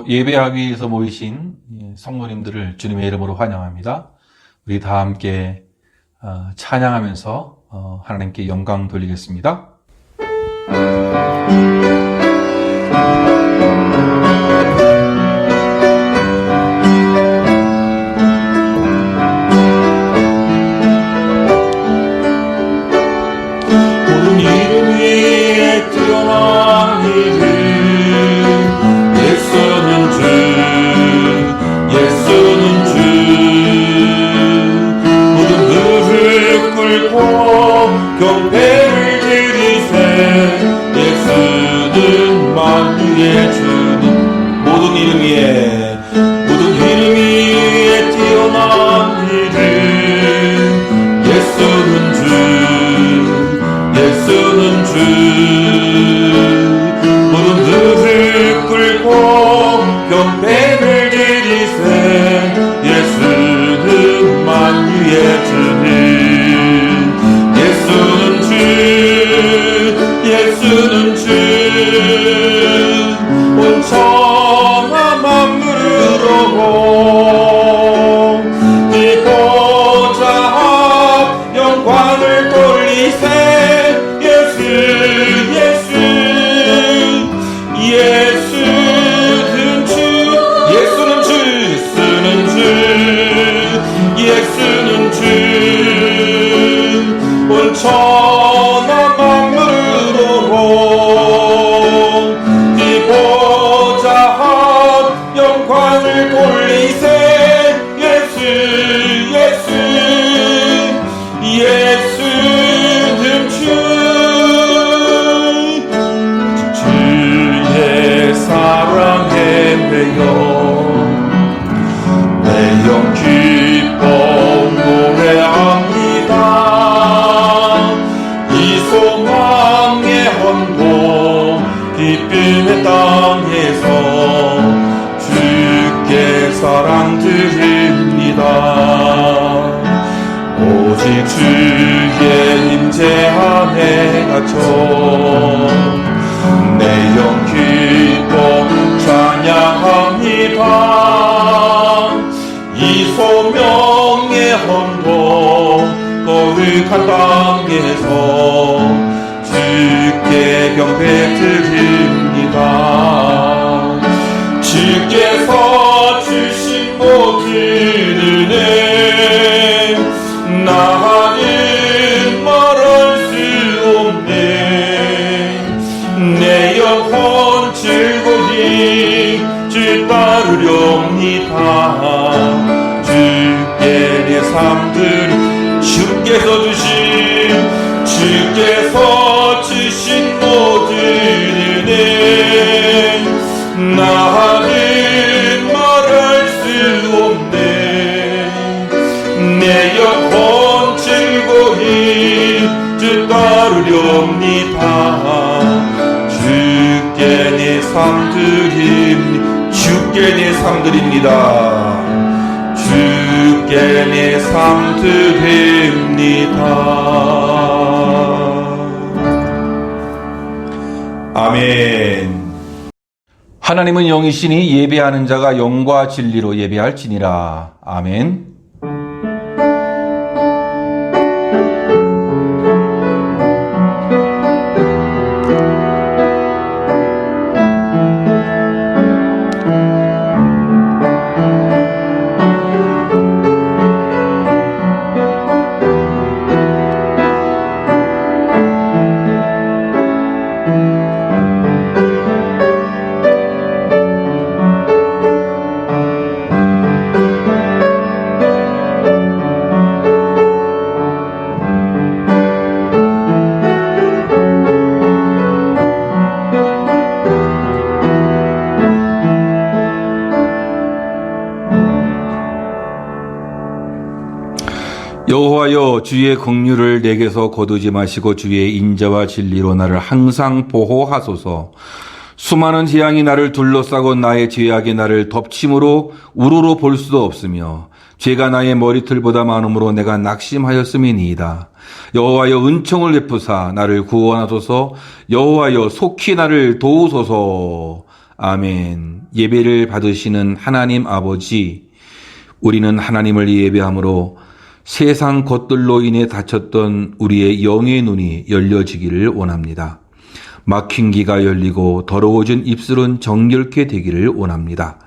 또 예배하기 위해서 모이신 성도님들을 주님의 이름으로 환영합니다. 우리 다 함께 찬양하면서 하나님께 영광 돌리겠습니다. 모든 이름 위에 뛰어난 이름 예수는 주 모든 무릎 꿇고 경배를 드리세 예수는 만유의 주님 모든 이름 위에 뛰어난 이름 예수는 주 모든 무릎 꿇고 경배를 드리세 예수는 만유의 주님 예수는 주 온 천하 만물으로 네 보좌 앞 영광을 돌리세 예수는 주 온 천하 만물으로 네 보좌 앞 영광을 돌리세 예수는 주의 사랑에 매여 내 영 기뻐 노래합니다. 이 소망의 헌도 기쁨의 땅에서 주께 사랑 드립니다. 오직 주의 임재 안에 갇혀 내 영 기뻐 찬양합니다. 이 소명의 헌도 거룩한 땅에서 주께 경배 드립니다. 주께서 주신 모든 은혜 나는 말할 수 없네. 내 영혼 즐거이 주 따르렵니다. 주께 내 삶들 주께서 주신 모든 은혜 나는 말할 수 없네. 내 영혼 즐거이 주 따르렵니다. 주께 내 삶들입니다. 주께 내 삶 드립니다. 아멘. 하나님은 영이시니 예배하는 자가 영과 진리로 예배할지니라. 아멘. 여호와여 주의 긍휼을 내게서 거두지 마시고 주의 인자와 진리로 나를 항상 보호하소서. 수많은 재앙이 나를 둘러싸고 나의 죄악이 나를 덮침으로 우러러 볼 수도 없으며 죄가 나의 머리털보다 많음으로 내가 낙심하였음이니이다. 여호와여 은총을 베푸사 나를 구원하소서. 여호와여 속히 나를 도우소서. 아멘. 예배를 받으시는 하나님 아버지, 우리는 하나님을 예배함으로 세상 것들로 인해 닫혔던 우리의 영의 눈이 열려지기를 원합니다. 막힌 귀가 열리고 더러워진 입술은 정결케 되기를 원합니다.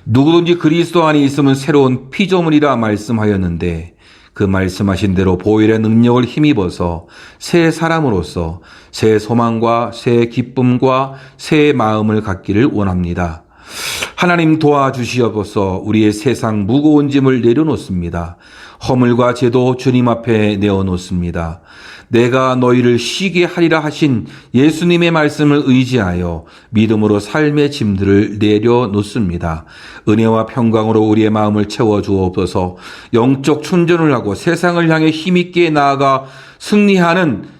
누구든지 그리스도 안에 있으면 새로운 피조물이라 말씀하였는데 그 말씀하신 대로 보혈의 능력을 힘입어서 새 사람으로서 새 소망과 새 기쁨과 새 마음을 갖기를 원합니다. 하나님 도와주시옵소서. 우리의 세상 무거운 짐을 내려놓습니다. 허물과 죄도 주님 앞에 내어놓습니다. 내가 너희를 쉬게 하리라 하신 예수님의 말씀을 의지하여 믿음으로 삶의 짐들을 내려놓습니다. 은혜와 평강으로 우리의 마음을 채워주옵소서. 영적 충전을 하고 세상을 향해 힘있게 나아가 승리하는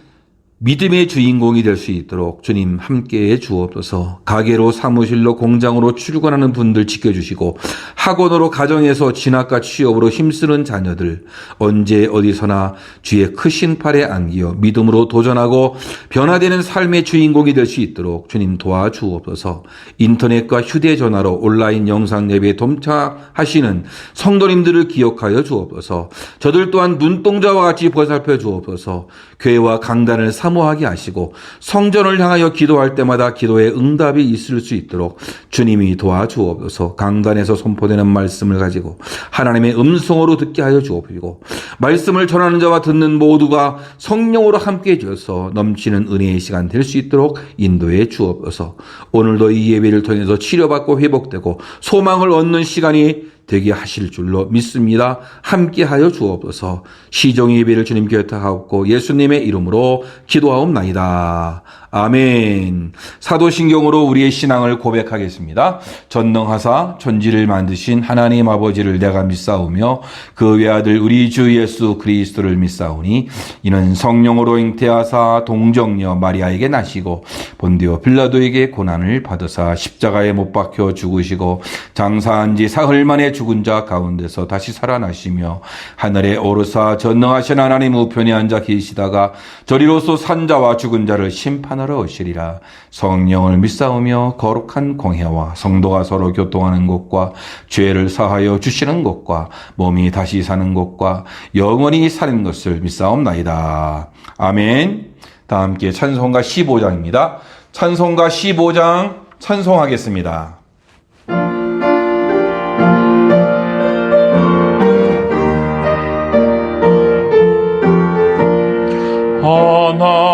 믿음의 주인공이 될 수 있도록 주님 함께해 주옵소서. 가게로 사무실로 공장으로 출근하는 분들 지켜주시고 학원으로 가정에서 진학과 취업으로 힘쓰는 자녀들 언제 어디서나 주의 크신 팔에 안기어 믿음으로 도전하고 변화되는 삶의 주인공이 될 수 있도록 주님 도와주옵소서. 인터넷과 휴대전화로 온라인 영상 예배에 동참하시는 성도님들을 기억하여 주옵소서. 저들 또한 눈동자와 같이 보살펴 주옵소서. 교회와 강단을 사모하게 하시고 성전을 향하여 기도할 때마다 기도에 응답이 있을 수 있도록 주님이 도와주옵소서. 강단에서 선포되는 말씀을 가지고 하나님의 음성으로 듣게 하여 주옵시고 말씀을 전하는 자와 듣는 모두가 성령으로 함께 해주셔서 넘치는 은혜의 시간 될 수 있도록 인도해 주옵소서. 오늘도 이 예배를 통해서 치료받고 회복되고 소망을 얻는 시간이 되게 하실 줄로 믿습니다. 함께하여 주옵소서. 시종 예배를 주님께 부탁하옵고 예수님의 이름으로 기도하옵나이다. 아멘. 사도신경으로 우리의 신앙을 고백하겠습니다. 전능하사 천지를 만드신 하나님 아버지를 내가 믿사오며 그 외아들 우리 주 예수 그리스도를 믿사오니 이는 성령으로 잉태하사 동정녀 마리아에게 나시고 본디오 빌라도에게 고난을 받으사 십자가에 못 박혀 죽으시고 장사한 지 사흘 만에 죽은 자 가운데서 다시 살아나시며 하늘에 오르사 전능하신 하나님 우편에 앉아 계시다가 저리로서 산 자와 죽은 자를 심판하러 오시리라. 성령을 믿사오며 거룩한 공회와 성도가 서로 교통하는 것과 죄를 사하여 주시는 것과 몸이 다시 사는 것과 영원히 사는 것을 믿사옵나이다. 아멘. 다 함께 찬송가 15장입니다. 찬송가 15장 찬송하겠습니다.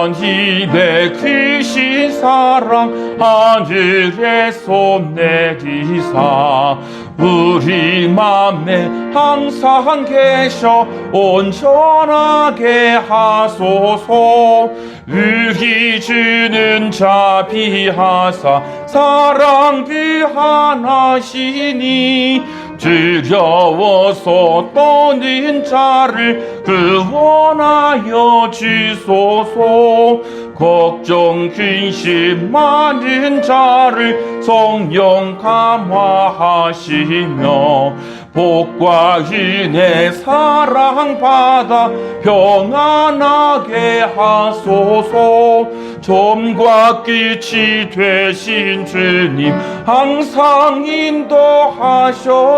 하나님의 크신 사랑 하늘에서 내리사 우리 맘에 항상 계셔 온전하게 하소서. 우리 주는 자비하사 사랑 비하나시니 두려워서 떠는 자를 구원하여 주소서. 걱정 근심 많은 자를 성령 감화하시며 복과 은혜 사랑받아 평안하게 하소서. 처음과 끝이 되신 주님 항상 인도하셔서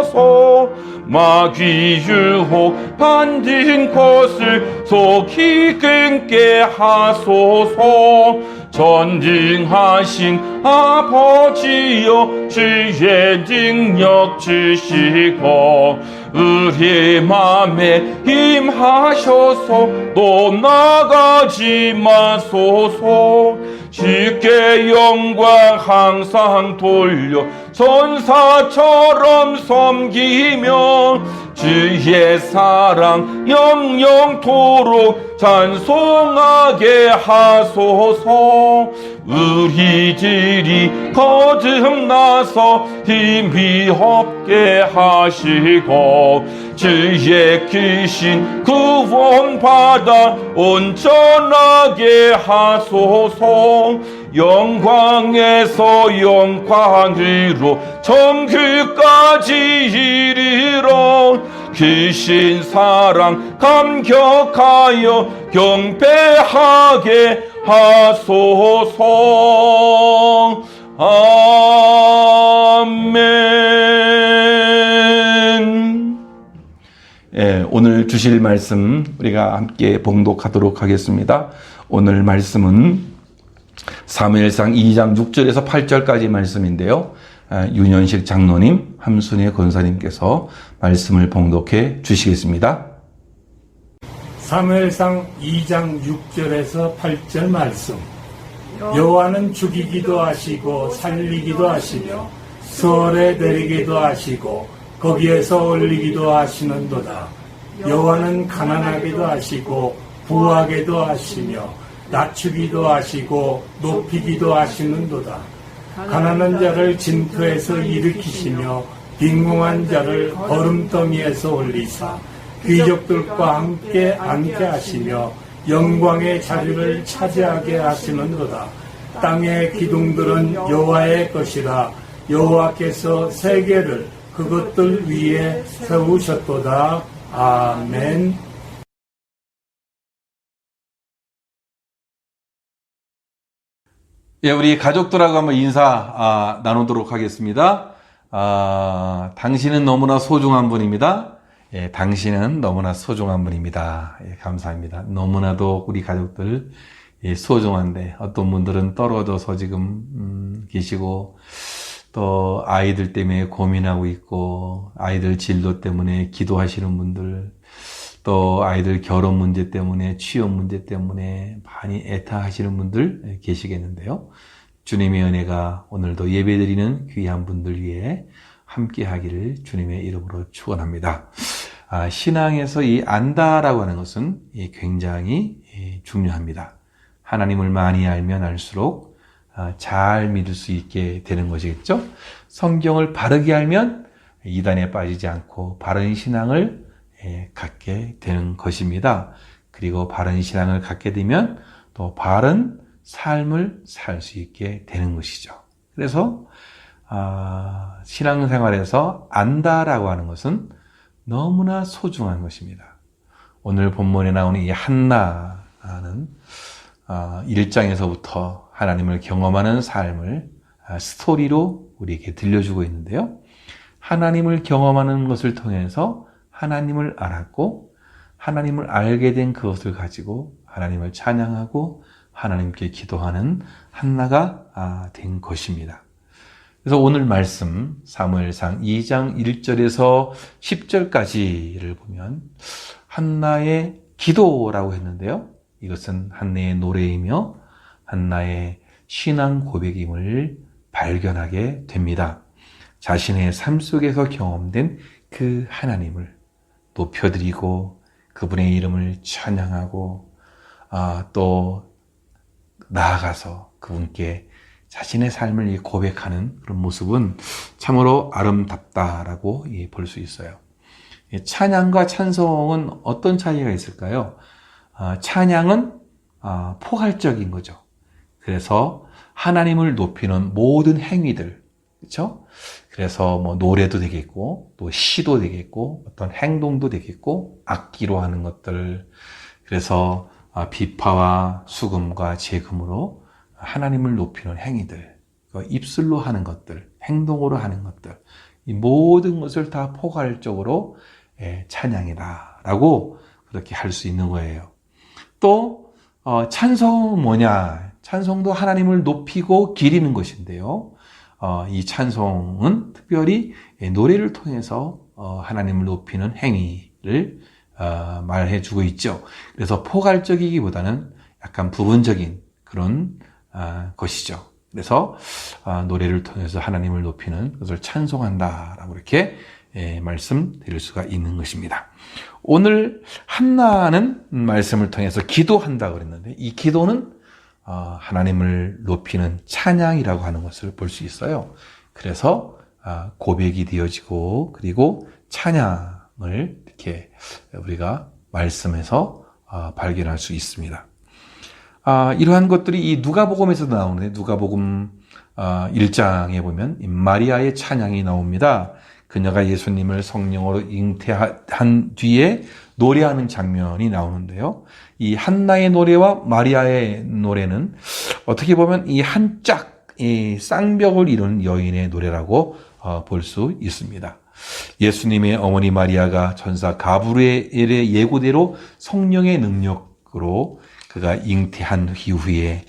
마귀 유혹 받는 것을 속히 끊게 하소서. 전능하신 아버지여 주의 능력 주시고 우리 맘에 임하셔서 또 나가지 마소서. 주께 영광 항상 돌려 천사처럼 섬기며 주의 사랑 영영토록 찬송하게 하소서. 우리들이 거듭나서 힘이 없게 하시고 주의 크신 구원받아 온전하게 하소서. 영광에서 영광으로 천국까지 이르러 크신 사랑 감격하여 경배하게 하소서. 아멘. 예, 오늘 주실 말씀 우리가 함께 봉독하도록 하겠습니다. 오늘 말씀은 사무엘상 2장 6절에서 8절까지 말씀인데요. 윤현식 장로님, 함순혜 권사님께서 말씀을 봉독해 주시겠습니다. 사무엘상 2장 6절에서 8절 말씀. 여호와는 죽이기도 하시고 살리기도 하시며 수월에 내리기도 하시고 거기에서 올리기도 하시는도다. 여호와는 가난하게도 하시고 부하게도 하시며 낮추기도 하시고 높이기도 하시는도다. 가난한 자를 진토에서 일으키시며 빈궁한 자를 거름더미에서 올리사 귀족들과 함께 앉게 하시며 영광의 자리를 차지하게 하시는도다. 땅의 기둥들은 여호와의 것이라. 여호와께서 세계를 그것들 위에 세우셨도다. 아멘. 예, 우리 가족들하고 한번 인사 나누도록 하겠습니다. 당신은 너무나 소중한 분입니다. 예, 당신은 너무나 소중한 분입니다. 예, 감사합니다. 너무나도 우리 가족들 소중한데 어떤 분들은 떨어져서 지금 계시고 또 아이들 때문에 고민하고 있고 아이들 진로 때문에 기도하시는 분들 또 아이들 결혼 문제 때문에 취업 문제 때문에 많이 애타하시는 분들 계시겠는데요. 주님의 은혜가 오늘도 예배드리는 귀한 분들 위해 함께 하기를 주님의 이름으로 축원합니다. 신앙에서 이 안다라고 하는 것은 굉장히 중요합니다. 하나님을 많이 알면 알수록 잘 믿을 수 있게 되는 것이겠죠. 성경을 바르게 알면 이단에 빠지지 않고 바른 신앙을 갖게 되는 것입니다. 그리고 바른 신앙을 갖게 되면 또 바른 삶을 살 수 있게 되는 것이죠. 그래서 신앙생활에서 안다라고 하는 것은 너무나 소중한 것입니다. 오늘 본문에 나오는 이 한나는 1장에서부터 하나님을 경험하는 삶을 스토리로 우리에게 들려주고 있는데요. 하나님을 경험하는 것을 통해서 하나님을 알았고 하나님을 알게 된 그것을 가지고 하나님을 찬양하고 하나님께 기도하는 한나가 된 것입니다. 그래서 오늘 말씀 사무엘상 2장 1절에서 10절까지를 보면 한나의 기도라고 했는데요. 이것은 한나의 노래이며 한나의 신앙 고백임을 발견하게 됩니다. 자신의 삶 속에서 경험된 그 하나님을 높여드리고 그분의 이름을 찬양하고 또 나아가서 그분께 자신의 삶을 고백하는 그런 모습은 참으로 아름답다라고 볼 수 있어요. 찬양과 찬송은 어떤 차이가 있을까요? 찬양은 포괄적인 거죠. 그래서 하나님을 높이는 모든 행위들, 그렇죠? 그래서 뭐 노래도 되겠고 또 시도 되겠고 어떤 행동도 되겠고 악기로 하는 것들, 그래서 비파와 수금과 재금으로 하나님을 높이는 행위들, 입술로 하는 것들, 행동으로 하는 것들, 이 모든 것을 다 포괄적으로 찬양이다라고 그렇게 할 수 있는 거예요. 또 찬송은 뭐냐? 찬송도 하나님을 높이고 기리는 것인데요. 이 찬송은 특별히 노래를 통해서 하나님을 높이는 행위를 말해주고 있죠. 그래서 포괄적이기보다는 약간 부분적인 그런 것이죠. 그래서 노래를 통해서 하나님을 높이는 것을 찬송한다라고 이렇게 말씀드릴 수가 있는 것입니다. 오늘 한나는 말씀을 통해서 기도한다고 그랬는데 이 기도는 하나님을 높이는 찬양이라고 하는 것을 볼 수 있어요. 그래서 고백이 되어지고 그리고 찬양을 이렇게 우리가 말씀에서 발견할 수 있습니다. 이러한 것들이 이 누가복음에서도 나오는데 누가복음 1장에 보면 마리아의 찬양이 나옵니다. 그녀가 예수님을 성령으로 잉태한 뒤에 노래하는 장면이 나오는데요. 이 한나의 노래와 마리아의 노래는 어떻게 보면 이 한 짝 이 쌍벽을 이룬 여인의 노래라고 볼 수 있습니다. 예수님의 어머니 마리아가 전사 가브리엘의 예고대로 성령의 능력으로 그가 잉태한 이후에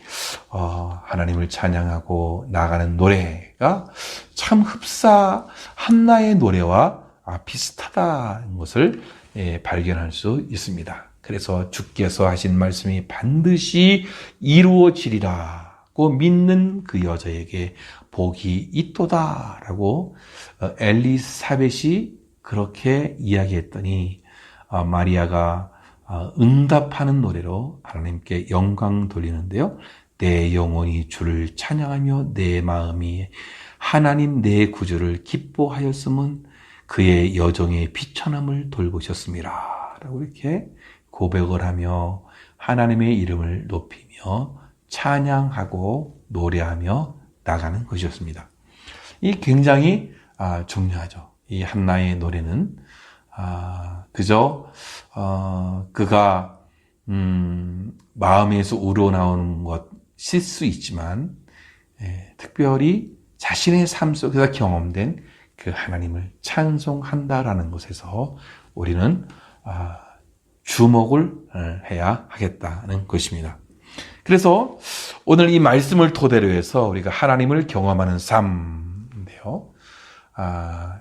하나님을 찬양하고 나가는 노래가 참 흡사 한나의 노래와 비슷하다는 것을 발견할 수 있습니다. 그래서 주께서 하신 말씀이 반드시 이루어지리라고 믿는 그 여자에게 복이 있도다라고 엘리사벳이 그렇게 이야기했더니 마리아가 응답하는 노래로 하나님께 영광 돌리는데요. 내 영혼이 주를 찬양하며 내 마음이 하나님 내 구주를 기뻐하였음은 그의 여정의 비천함을 돌보셨습니다. 라고 이렇게 고백을 하며 하나님의 이름을 높이며 찬양하고 노래하며 나가는 것이었습니다. 이 굉장히 중요하죠. 이 한나의 노래는 그저 그가 마음에서 우러나오는 것일 수 있지만 특별히 자신의 삶 속에서 경험된 그 하나님을 찬송한다라는 것에서 우리는 주목을 해야 하겠다는 것입니다. 그래서 오늘 이 말씀을 토대로 해서 우리가 하나님을 경험하는 삶인데요.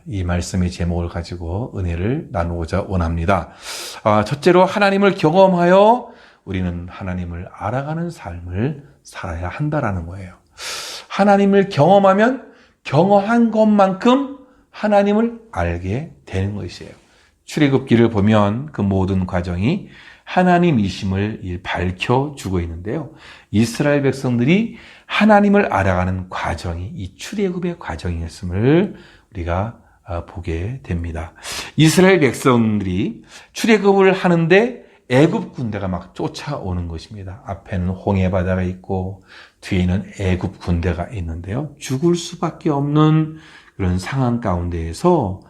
이 말씀의 제목을 가지고 은혜를 나누고자 원합니다. 첫째로 하나님을 경험하여 우리는 하나님을 알아가는 삶을 살아야 한다라는 거예요. 하나님을 경험하면 경험한 것만큼 하나님을 알게 되는 것이에요. 출애굽기를 보면 그 모든 과정이 하나님이심을 밝혀주고 있는데요. 이스라엘 백성들이 하나님을 알아가는 과정이 이 출애굽의 과정이었음을 우리가 보게 됩니다. 이스라엘 백성들이 출애굽을 하는데 애굽 군대가 막 쫓아오는 것입니다. 앞에는 홍해 바다가 있고 뒤에는 애굽 군대가 있는데요. 죽을 수밖에 없는 그런 상황 가운데에서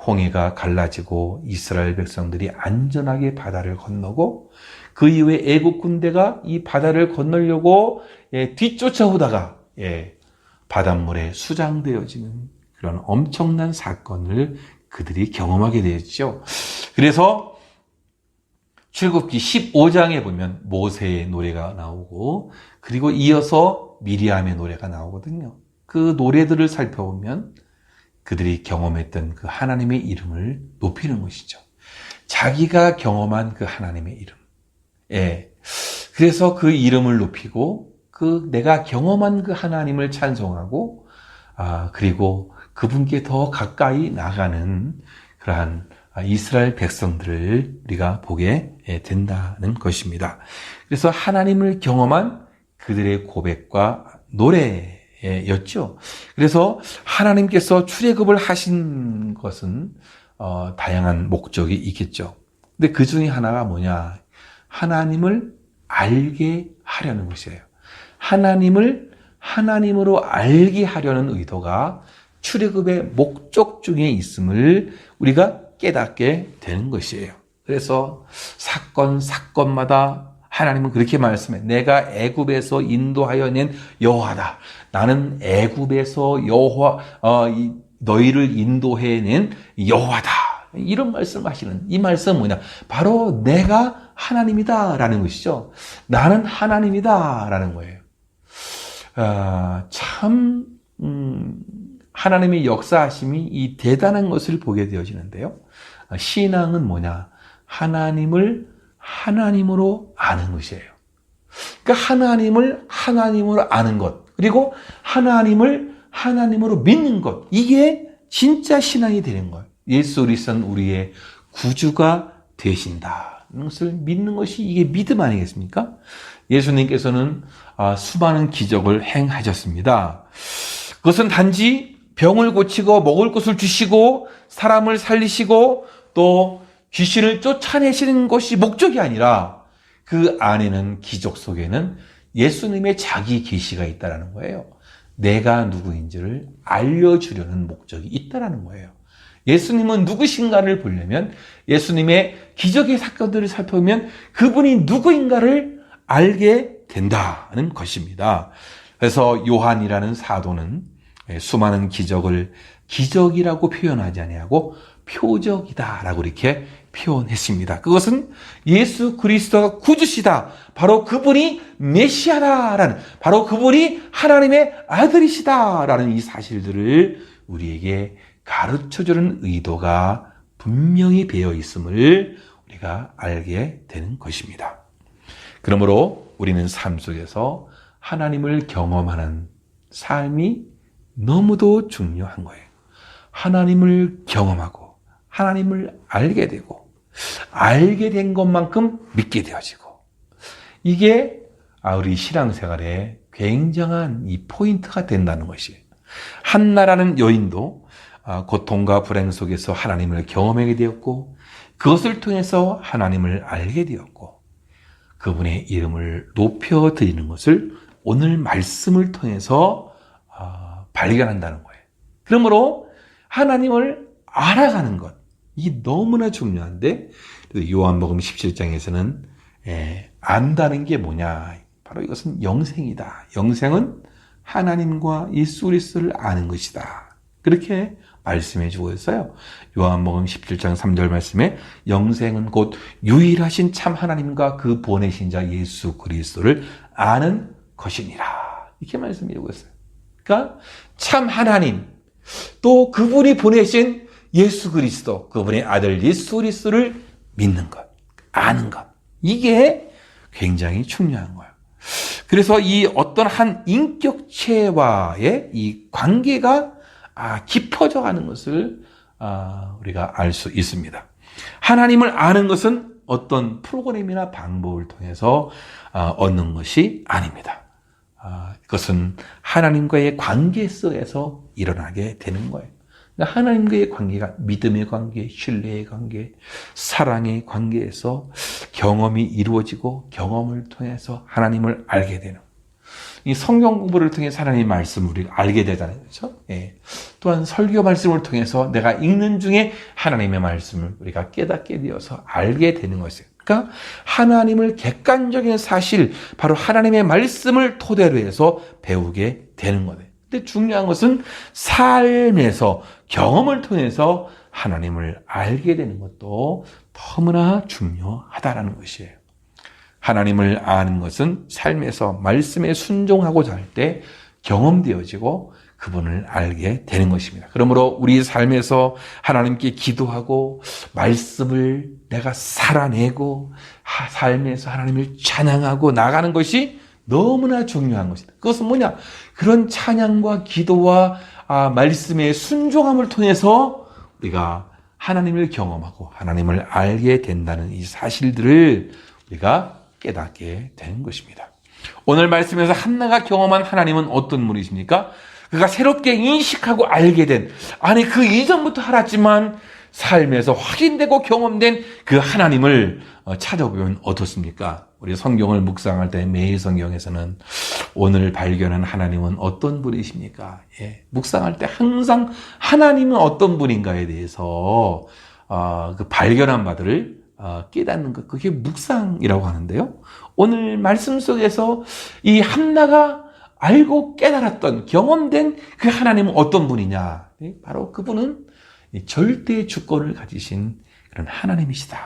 홍해가 갈라지고 이스라엘 백성들이 안전하게 바다를 건너고 그 이후에 애국 군대가 이 바다를 건너려고 뒤쫓아오다가 바닷물에 수장되어지는 그런 엄청난 사건을 그들이 경험하게 되었죠. 그래서 출애굽기 15장에 보면 모세의 노래가 나오고 그리고 이어서 미리암의 노래가 나오거든요. 그 노래들을 살펴보면 그들이 경험했던 그 하나님의 이름을 높이는 것이죠. 자기가 경험한 그 하나님의 이름. 그래서 그 이름을 높이고 그 내가 경험한 그 하나님을 찬송하고 그리고 그분께 더 가까이 나가는 그러한 이스라엘 백성들을 우리가 보게 된다는 것입니다. 그래서 하나님을 경험한 그들의 고백과 노래였죠. 그래서 하나님께서 출애굽을 하신 것은 다양한 목적이 있겠죠. 근데 그 중에 하나가 뭐냐? 하나님을 알게 하려는 것이에요. 하나님을 하나님으로 알게 하려는 의도가 출애굽의 목적 중에 있음을 우리가 깨닫게 되는 것이에요. 그래서 사건마다 하나님은 그렇게 말씀해. 내가 애굽에서 인도하여 낸 여호와다. 나는 애굽에서 너희를 인도해낸 여호와다. 이런 말씀하시는 이 말씀은 뭐냐? 바로 내가 하나님이다라는 것이죠. 나는 하나님이다라는 거예요. 참 하나님의 역사하심이 이 대단한 것을 보게 되어지는데요. 신앙은 뭐냐? 하나님을 하나님으로 아는 것이에요. 그러니까 하나님을 하나님으로 아는 것, 그리고 하나님을 하나님으로 믿는 것, 이게 진짜 신앙이 되는 거예요. 예수 그리스도는 우리의 구주가 되신다는 것을 믿는 것이 이게 믿음 아니겠습니까? 예수님께서는 수많은 기적을 행하셨습니다. 그것은 단지 병을 고치고 먹을 것을 주시고 사람을 살리시고 또 귀신을 쫓아내시는 것이 목적이 아니라 그 안에는 기적 속에는 예수님의 자기 계시가 있다는 거예요. 내가 누구인지를 알려주려는 목적이 있다는 거예요. 예수님은 누구신가를 보려면 예수님의 기적의 사건들을 살펴보면 그분이 누구인가를 알게 된다는 것입니다. 그래서 요한이라는 사도는 수많은 기적을 기적이라고 표현하지 아니하고 표적이다라고 이렇게 표현했습니다. 그것은 예수 그리스도가 구주시다. 바로 그분이 메시아다라는, 바로 그분이 하나님의 아들이시다라는 이 사실들을 우리에게 가르쳐주는 의도가 분명히 배어 있음을 우리가 알게 되는 것입니다. 그러므로 우리는 삶 속에서 하나님을 경험하는 삶이 너무도 중요한 거예요. 하나님을 경험하고 하나님을 알게 되고 알게 된 것만큼 믿게 되어지고, 이게 우리 신앙생활에 굉장한 이 포인트가 된다는 것이에요. 한나라는 여인도 고통과 불행 속에서 하나님을 경험하게 되었고, 그것을 통해서 하나님을 알게 되었고, 그분의 이름을 높여드리는 것을 오늘 말씀을 통해서 발견한다는 거예요. 그러므로 하나님을 알아가는 것, 이게 너무나 중요한데, 요한복음 17장에서는 안다는 게 뭐냐? 바로 이것은 영생이다. 영생은 하나님과 예수 그리스도를 아는 것이다. 그렇게 말씀해 주고 있어요. 요한복음 17장 3절 말씀에 영생은 곧 유일하신 참 하나님과 그 보내신 자 예수 그리스도를 아는 것이니라. 이렇게 말씀해 주고 있어요. 그러니까 참 하나님, 또 그분이 보내신 예수 그리스도, 그분의 아들 예수 그리스도를 믿는 것, 아는 것, 이게 굉장히 중요한 거예요. 그래서 이 어떤 한 인격체와의 이 관계가 깊어져 가는 것을 우리가 알 수 있습니다. 하나님을 아는 것은 어떤 프로그램이나 방법을 통해서 얻는 것이 아닙니다. 그것은 하나님과의 관계 속에서 일어나게 되는 거예요. 그러니까 하나님과의 관계가 믿음의 관계, 신뢰의 관계, 사랑의 관계에서 경험이 이루어지고, 경험을 통해서 하나님을 알게 되는, 이 성경 공부를 통해서 하나님의 말씀을 우리가 알게 되잖아요. 그렇죠? 예. 또한 설교 말씀을 통해서 내가 읽는 중에 하나님의 말씀을 우리가 깨닫게 되어서 알게 되는 것이에요. 그러니까 하나님을 객관적인 사실, 바로 하나님의 말씀을 토대로 해서 배우게 되는 거예요. 근데 중요한 것은 삶에서, 경험을 통해서 하나님을 알게 되는 것도 너무나 중요하다라는 것이에요. 하나님을 아는 것은 삶에서 말씀에 순종하고자 할 때 경험되어지고 그분을 알게 되는 것입니다. 그러므로 우리 삶에서 하나님께 기도하고 말씀을 내가 살아내고 삶에서 하나님을 찬양하고 나가는 것이 너무나 중요한 것이다. 그것은 뭐냐? 그런 찬양과 기도와 말씀의 순종함을 통해서 우리가 하나님을 경험하고 하나님을 알게 된다는 이 사실들을 우리가 깨닫게 되는 것입니다. 오늘 말씀에서 한나가 경험한 하나님은 어떤 분이십니까? 그가 새롭게 인식하고 알게 된, 그 이전부터 알았지만 삶에서 확인되고 경험된 그 하나님을 찾아보면 어떻습니까? 우리 성경을 묵상할 때 매일 성경에서는 오늘 발견한 하나님은 어떤 분이십니까? 묵상할 때 항상 하나님은 어떤 분인가에 대해서 그 발견한 바들을 깨닫는 것, 그게 묵상이라고 하는데요. 오늘 말씀 속에서 이 한나가 알고 깨달았던, 경험된 그 하나님은 어떤 분이냐? 바로 그분은 절대 주권을 가지신 그런 하나님이시다.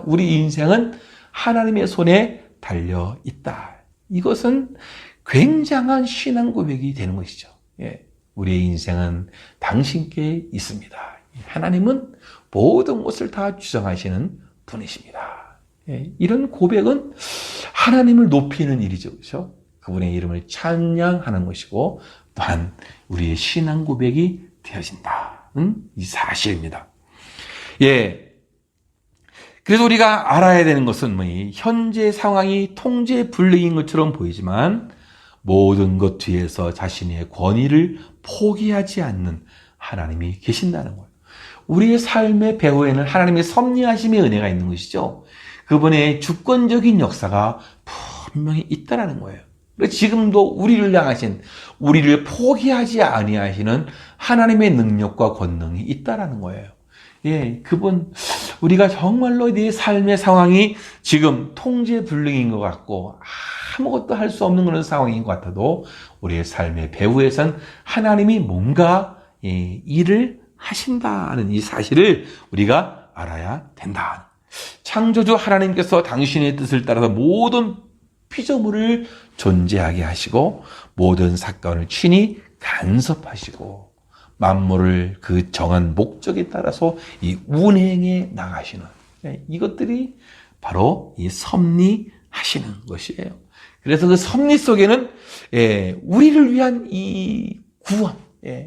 우리 인생은 하나님의 손에 달려 있다. 이것은 굉장한 신앙 고백이 되는 것이죠. 우리의 인생은 당신께 있습니다. 하나님은 모든 것을 다 주장하시는 분이십니다. 이런 고백은 하나님을 높이는 일이죠. 그렇죠? 그분의 이름을 찬양하는 것이고, 또한 우리의 신앙 고백이 되어진다. 이 사실입니다. 그래서 우리가 알아야 되는 것은 현재 상황이 통제 불능인 것처럼 보이지만 모든 것 뒤에서 자신의 권위를 포기하지 않는 하나님이 계신다는 거예요. 우리의 삶의 배후에는 하나님의 섭리하심의 은혜가 있는 것이죠. 그분의 주권적인 역사가 분명히 있다는 거예요. 지금도 우리를 향하신, 우리를 포기하지 아니하시는 하나님의 능력과 권능이 있다는 거예요. 예, 그분, 우리가 정말로 내 삶의 상황이 지금 통제불능인 것 같고, 아무것도 할 수 없는 그런 상황인 것 같아도, 우리의 삶의 배후에선 하나님이 뭔가, 예, 일을 하신다는 이 사실을 우리가 알아야 된다. 창조주 하나님께서 당신의 뜻을 따라서 모든 피조물을 존재하게 하시고, 모든 사건을 친히 간섭하시고, 만물을 그 정한 목적에 따라서 이 운행해 나가시는 이것들이 바로 이 섭리하시는 것이에요. 그래서 그 섭리 속에는 우리를 위한 이 구원,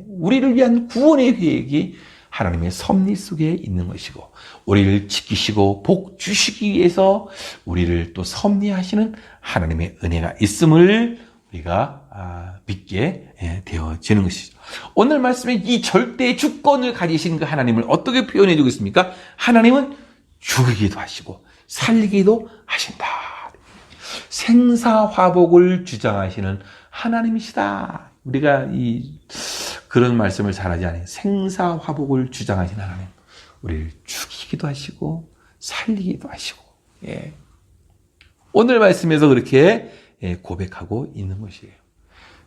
우리를 위한 구원의 계획이 하나님의 섭리 속에 있는 것이고, 우리를 지키시고 복 주시기 위해서 우리를 또 섭리하시는 하나님의 은혜가 있음을 우리가 믿게 되어지는 것이죠. 오늘 말씀에 이 절대 주권을 가지신 그 하나님을 어떻게 표현해 주고 있습니까? 하나님은 죽이기도 하시고 살리기도 하신다. 생사화복을 주장하시는 하나님이시다. 우리가 그런 말씀을 잘하지 않아요. 생사화복을 주장하시는 하나님. 우리를 죽이기도 하시고 살리기도 하시고. 예. 오늘 말씀에서 그렇게 고백하고 있는 것이에요.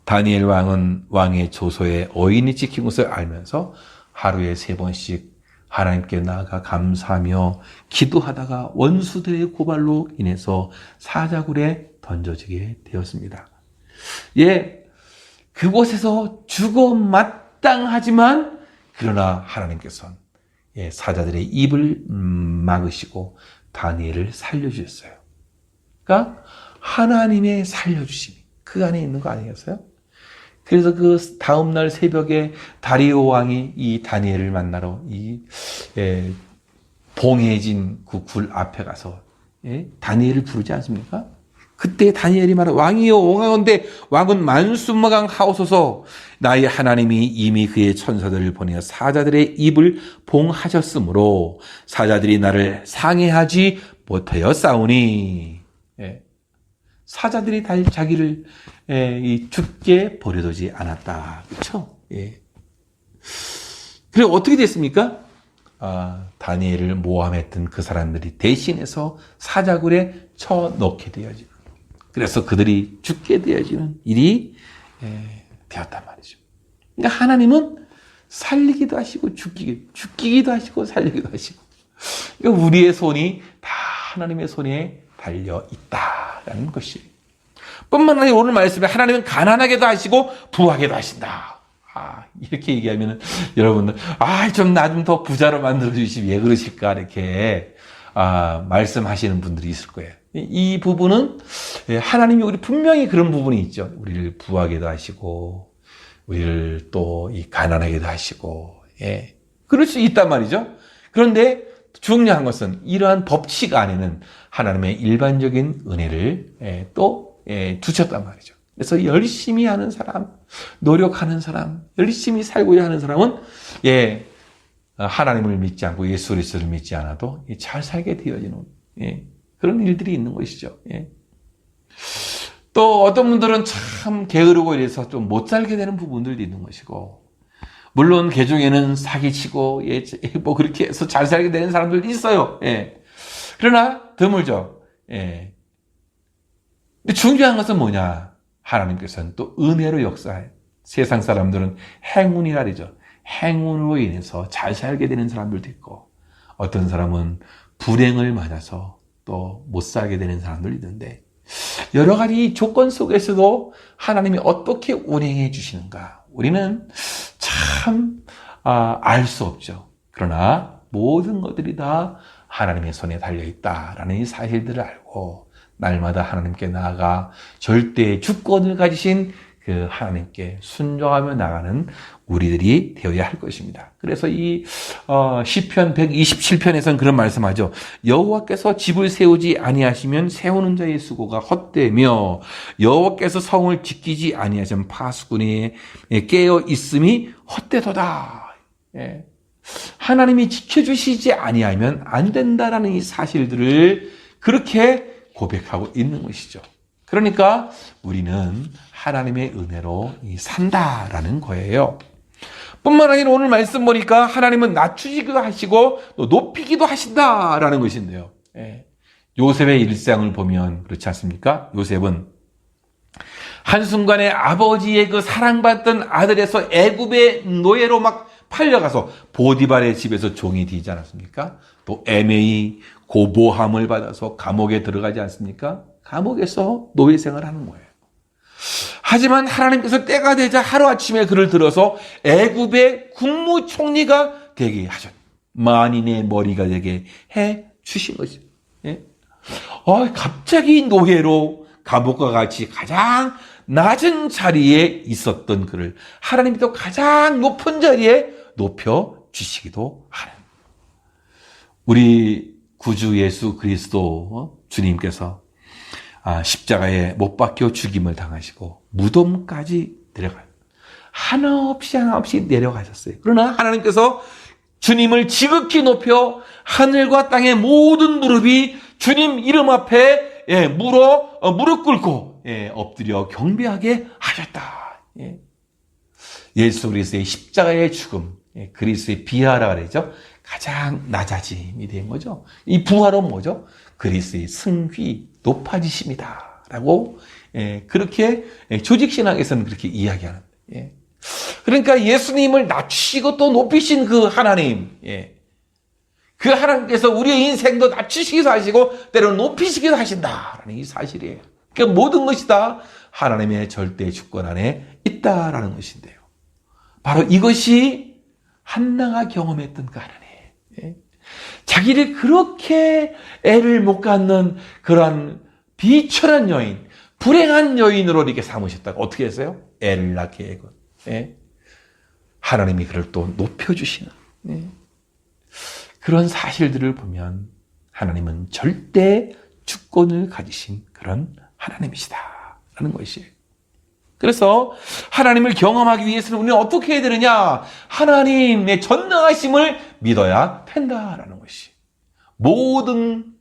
다니엘 왕은 왕의 조소에 어인이 찍힌 것을 알면서 하루에 3번씩 하나님께 나아가 감사하며 기도하다가 원수들의 고발로 인해서 사자굴에 던져지게 되었습니다. 예, 그곳에서 죽어 마땅하지만 그러나 하나님께서는 사자들의 입을 막으시고 다니엘을 살려주셨어요. 그러니까 하나님의 살려주심이 그 안에 있는 거 아니겠어요? 그래서 그 다음날 새벽에 다리오 왕이 이 다니엘을 만나러 봉해진 그 굴 앞에 가서 다니엘을 부르지 않습니까? 그때 다니엘이 말해, 왕이여 옹하건대 왕은 만수무강하옵소서. 나의 하나님이 이미 그의 천사들을 보내어 사자들의 입을 봉하셨으므로 사자들이 나를 상해하지 못하여 싸우니. 사자들이 자기를 죽게 버려두지 않았다. 그렇죠? 예. 그리고 어떻게 됐습니까? 다니엘을 모함했던 그 사람들이 대신해서 사자굴에 쳐넣게 되어지는, 그래서 그들이 죽게 되어지는 일이 되었단 말이죠. 그러니까 하나님은 살리기도 하시고 죽이기도 하시고 살리기도 하시고, 그러니까 우리의 손이 다 하나님의 손에 달려 있다라는 것이. 뿐만 아니라 오늘 말씀에 하나님은 가난하게도 하시고 부하게도 하신다. 이렇게 얘기하면은 여러분들 좀 나 좀 더 부자로 만들어 주시면 왜 그러실까 이렇게 말씀하시는 분들이 있을 거예요. 이 부분은 하나님이 우리 분명히 그런 부분이 있죠. 우리를 부하게도 하시고 우리를 또 이 가난하게도 하시고, 그럴 수 있단 말이죠. 그런데 중요한 것은 이러한 법칙 안에는 하나님의 일반적인 은혜를 또 두셨단 말이죠. 그래서 열심히 하는 사람, 노력하는 사람, 열심히 살고자 하는 사람은 하나님을 믿지 않고 예수 그리스도를 믿지 않아도 잘 살게 되어지는 그런 일들이 있는 것이죠. 또 어떤 분들은 참 게으르고 이래서 좀 못 살게 되는 부분들도 있는 것이고, 물론 개중에는 사기치고 뭐 그렇게 해서 잘 살게 되는 사람들도 있어요. 그러나 드물죠. 근데 중요한 것은 뭐냐? 하나님께서는 또 은혜로 역사해요. 세상 사람들은 행운이라 그러죠. 행운으로 인해서 잘 살게 되는 사람들도 있고, 어떤 사람은 불행을 맞아서 또 못 살게 되는 사람들이 있는데, 여러 가지 조건 속에서도 하나님이 어떻게 운행해 주시는가 우리는 참 알 수 없죠. 그러나 모든 것들이 다 하나님의 손에 달려있다라는 이 사실들을 알고 날마다 하나님께 나아가 절대의 주권을 가지신 그 하나님께 순종하며 나가는 우리들이 되어야 할 것입니다. 그래서 이 시편 127편에서는 그런 말씀하죠. 여호와께서 집을 세우지 아니하시면 세우는 자의 수고가 헛되며 여호와께서 성을 지키지 아니하시면 파수꾼이 깨어 있음이 헛되도다. 하나님이 지켜주시지 아니하면 안 된다라는 이 사실들을 그렇게 고백하고 있는 것이죠. 그러니까 우리는 하나님의 은혜로 산다라는 거예요. 뿐만 아니라 오늘 말씀 보니까 하나님은 낮추시기도 하시고 또 높이기도 하신다라는 것인데요. 예. 요셉의 일상을 보면 그렇지 않습니까? 요셉은 한순간에 아버지의 그 사랑받던 아들에서 애굽의 노예로 막 팔려가서 보디발의 집에서 종이 되지 않았습니까? 또 애매히 고보함을 받아서 감옥에 들어가지 않습니까? 감옥에서 노예 생활하는 거예요. 하지만 하나님께서 때가 되자 하루아침에 그를 들어서 애굽의 국무총리가 되게 하셨. 만인의 머리가 되게 해 주신 거죠. 예? 갑자기 노예로 감옥과 같이 가장 낮은 자리에 있었던 그를 하나님이 또 가장 높은 자리에 높여 주시기도 하는. 우리 구주 예수 그리스도 주님께서 십자가에 못 박혀 죽임을 당하시고 무덤까지 내려가요. 하나없이 내려가셨어요. 그러나 하나님께서 주님을 지극히 높여 하늘과 땅의 모든 무릎이 주님 이름 앞에 무릎 꿇고 엎드려 경배하게 하셨다. 예수 그리스도의 십자가의 죽음, 그리스도의 비하라 그러죠. 가장 낮아짐이 된 거죠. 이 부활은 뭐죠? 그리스도의 승위, 높아지심이다. 라고 그렇게 조직신학에서는 그렇게 이야기하는. 그러니까 예수님을 낮추시고 또 높이신 그 하나님, 그 하나님께서 우리의 인생도 낮추시기도 하시고 때로는 높이시기도 하신다라는 이 사실이에요. 그러니까 모든 것이 다 하나님의 절대 주권 안에 있다라는 것인데요. 바로 이것이 한나가 경험했던 그 하나님. 자기를 그렇게 애를 못 갖는 그러한 비천한 여인, 불행한 여인으로 이렇게 삼으셨다가 어떻게 했어요? 애를 낳게 하고. 하나님이 그를 또 높여주시는 그런 사실들을 보면 하나님은 절대 주권을 가지신 그런 하나님이시다라는 것이에요. 그래서 하나님을 경험하기 위해서는 우리는 어떻게 해야 되느냐? 하나님의 전능하심을 믿어야 된다라는 것이. 모든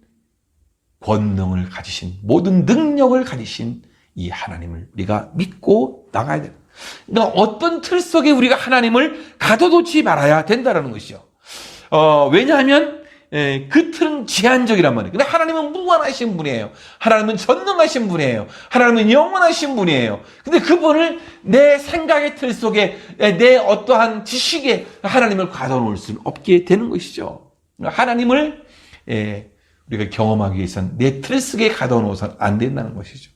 권능을 가지신, 모든 능력을 가지신 이 하나님을 우리가 믿고 나가야 된다. 그러니까 어떤 틀 속에 우리가 하나님을 가둬두지 말아야 된다라는 것이죠. 왜냐하면 그 틀은 제한적이란 말이에요. 근데 하나님은 무한하신 분이에요. 하나님은 전능하신 분이에요. 하나님은 영원하신 분이에요. 근데 그분을 내 생각의 틀 속에 내 어떠한 지식에 하나님을 가둬놓을 수는 없게 되는 것이죠. 하나님을 우리가 경험하기 위해서는 내 틀 속에 가둬놓아서는 안 된다는 것이죠.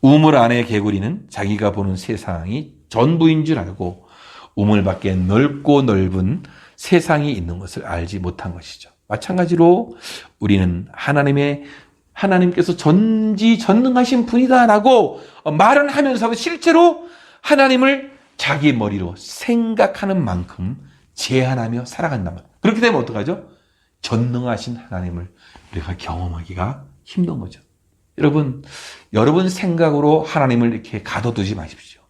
우물 안의 개구리는 자기가 보는 세상이 전부인 줄 알고 우물 밖에 넓고 넓은 세상이 있는 것을 알지 못한 것이죠. 마찬가지로 우리는 하나님께서 전지전능하신 분이다라고 말은 하면서도 실제로 하나님을 자기 머리로 생각하는 만큼 제한하며 살아간단 말이에요. 그렇게 되면 어떡하죠? 전능하신 하나님을 우리가 경험하기가 힘든 거죠. 여러분 생각으로 하나님을 이렇게 가둬두지 마십시오.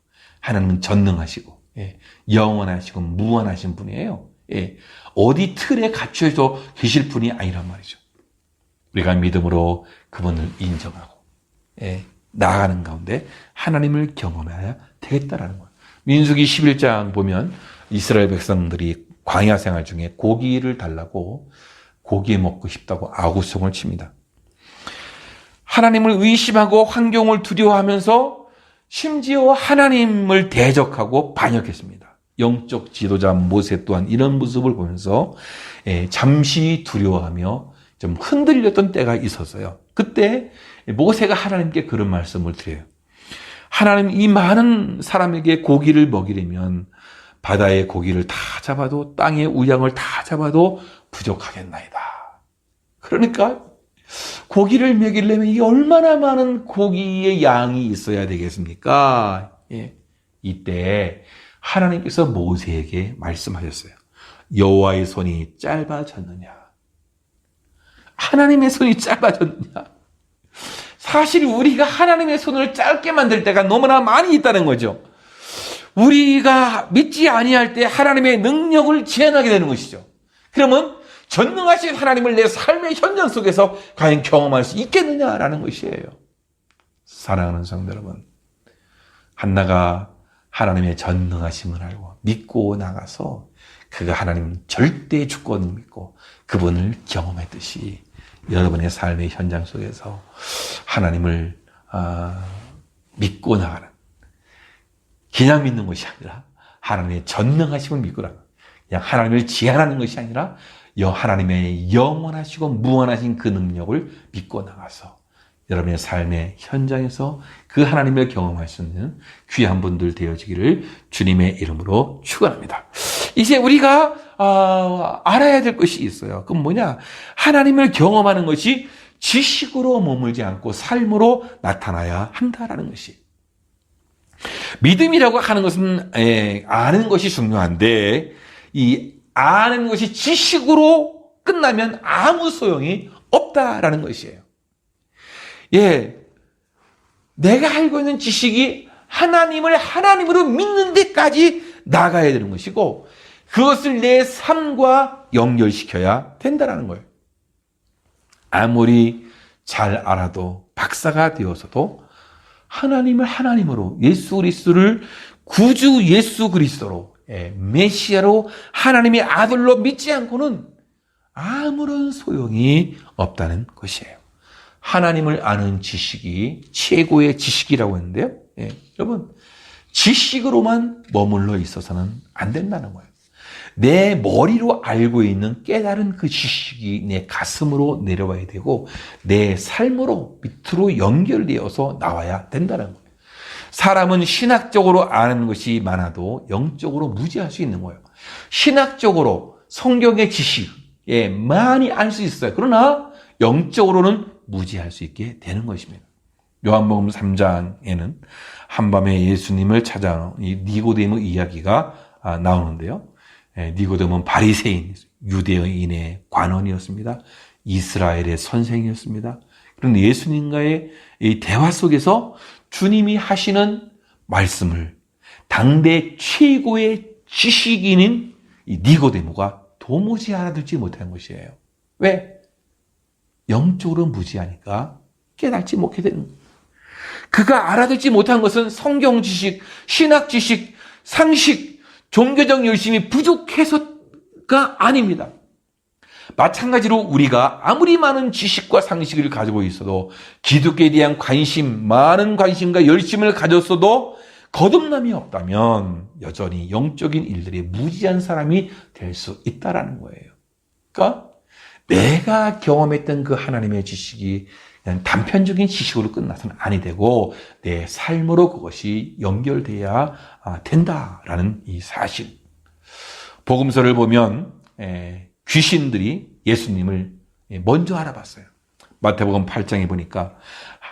하나님은 전능하시고 영원하시고 무한하신 분이에요. 어디 틀에 갇혀져 계실 분이 아니란 말이죠. 우리가 믿음으로 그분을 인정하고 나아가는 가운데 하나님을 경험해야 되겠다라는 거예요. 민수기 11장 보면 이스라엘 백성들이 광야 생활 중에 고기를 달라고 고기 먹고 싶다고 아구송을 칩니다. 하나님을 의심하고 환경을 두려워하면서 심지어 하나님을 대적하고 반역했습니다. 영적 지도자 모세 또한 이런 모습을 보면서 잠시 두려워하며 좀 흔들렸던 때가 있었어요. 그때 모세가 하나님께 그런 말씀을 드려요. 하나님, 이 많은 사람에게 고기를 먹이려면 바다의 고기를 다 잡아도 땅의 우양을 다 잡아도 부족하겠나이다. 그러니까 고기를 먹이려면 이게 얼마나 많은 고기의 양이 있어야 되겠습니까? 이때 하나님께서 모세에게 말씀하셨어요. 여호와의 손이 짧아졌느냐? 하나님의 손이 짧아졌느냐? 사실 우리가 하나님의 손을 짧게 만들 때가 너무나 많이 있다는 거죠. 우리가 믿지 아니할 때 하나님의 능력을 제한하게 되는 것이죠. 그러면 전능하신 하나님을 내 삶의 현장 속에서 과연 경험할 수 있겠느냐라는 것이에요. 사랑하는 성도 여러분, 한나가 하나님의 전능하심을 알고 믿고 나가서 그가 하나님 절대 주권을 믿고 그분을 경험했듯이 여러분의 삶의 현장 속에서 하나님을 믿고 나가는, 그냥 믿는 것이 아니라 하나님의 전능하심을 믿고 나가는, 그냥 하나님을 제한하는 것이 아니라 하나님의 영원하시고 무한하신 그 능력을 믿고 나가서 여러분의 삶의 현장에서 그 하나님을 경험할 수 있는 귀한 분들 되어지기를 주님의 이름으로 축원합니다. 이제 우리가 알아야 될 것이 있어요. 그건 뭐냐? 하나님을 경험하는 것이 지식으로 머물지 않고 삶으로 나타나야 한다라는 것이. 믿음이라고 하는 것은 아는 것이 중요한데 이 아는 것이 지식으로 끝나면 아무 소용이 없다라는 것이에요. 예, 내가 알고 있는 지식이 하나님을 하나님으로 믿는 데까지 나가야 되는 것이고 그것을 내 삶과 연결시켜야 된다는 거예요. 아무리 잘 알아도 박사가 되어서도 하나님을 하나님으로, 예수 그리스도를 구주 예수 그리스도로, 메시아로 하나님의 아들로 믿지 않고는 아무런 소용이 없다는 것이에요. 하나님을 아는 지식이 최고의 지식이라고 했는데요. 여러분, 지식으로만 머물러 있어서는 안 된다는 거예요. 내 머리로 알고 있는 깨달은 그 지식이 내 가슴으로 내려와야 되고 내 삶으로 밑으로 연결되어서 나와야 된다는 거예요. 사람은 신학적으로 아는 것이 많아도 영적으로 무지할 수 있는 거예요. 신학적으로 성경의 지식, 많이 알 수 있어요. 그러나 영적으로는 무지할 수 있게 되는 것입니다. 요한복음 3장에는 한밤에 예수님을 찾아온 니고데모 이야기가 나오는데요. 니고데모는 바리새인, 유대인의 관원이었습니다. 이스라엘의 선생이었습니다. 그런데 예수님과의 이 대화 속에서 주님이 하시는 말씀을 당대 최고의 지식인인 이 니고데모가 도무지 알아듣지 못한 것이에요. 왜? 영적으로 무지하니까 깨닫지 못하게 되는 거예요. 그가 알아듣지 못한 것은 성경 지식, 신학 지식, 상식, 종교적 열심이 부족해서가 아닙니다. 마찬가지로 우리가 아무리 많은 지식과 상식을 가지고 있어도 기독교에 대한 관심, 많은 관심과 열심을 가졌어도 거듭남이 없다면 여전히 영적인 일들에 무지한 사람이 될 수 있다는 거예요. 그러니까 내가 경험했던 그 하나님의 지식이 그냥 단편적인 지식으로 끝나서는 아니 되고 내 삶으로 그것이 연결돼야 된다라는 이 사실. 복음서를 보면 귀신들이 예수님을 먼저 알아봤어요. 마태복음 8장에 보니까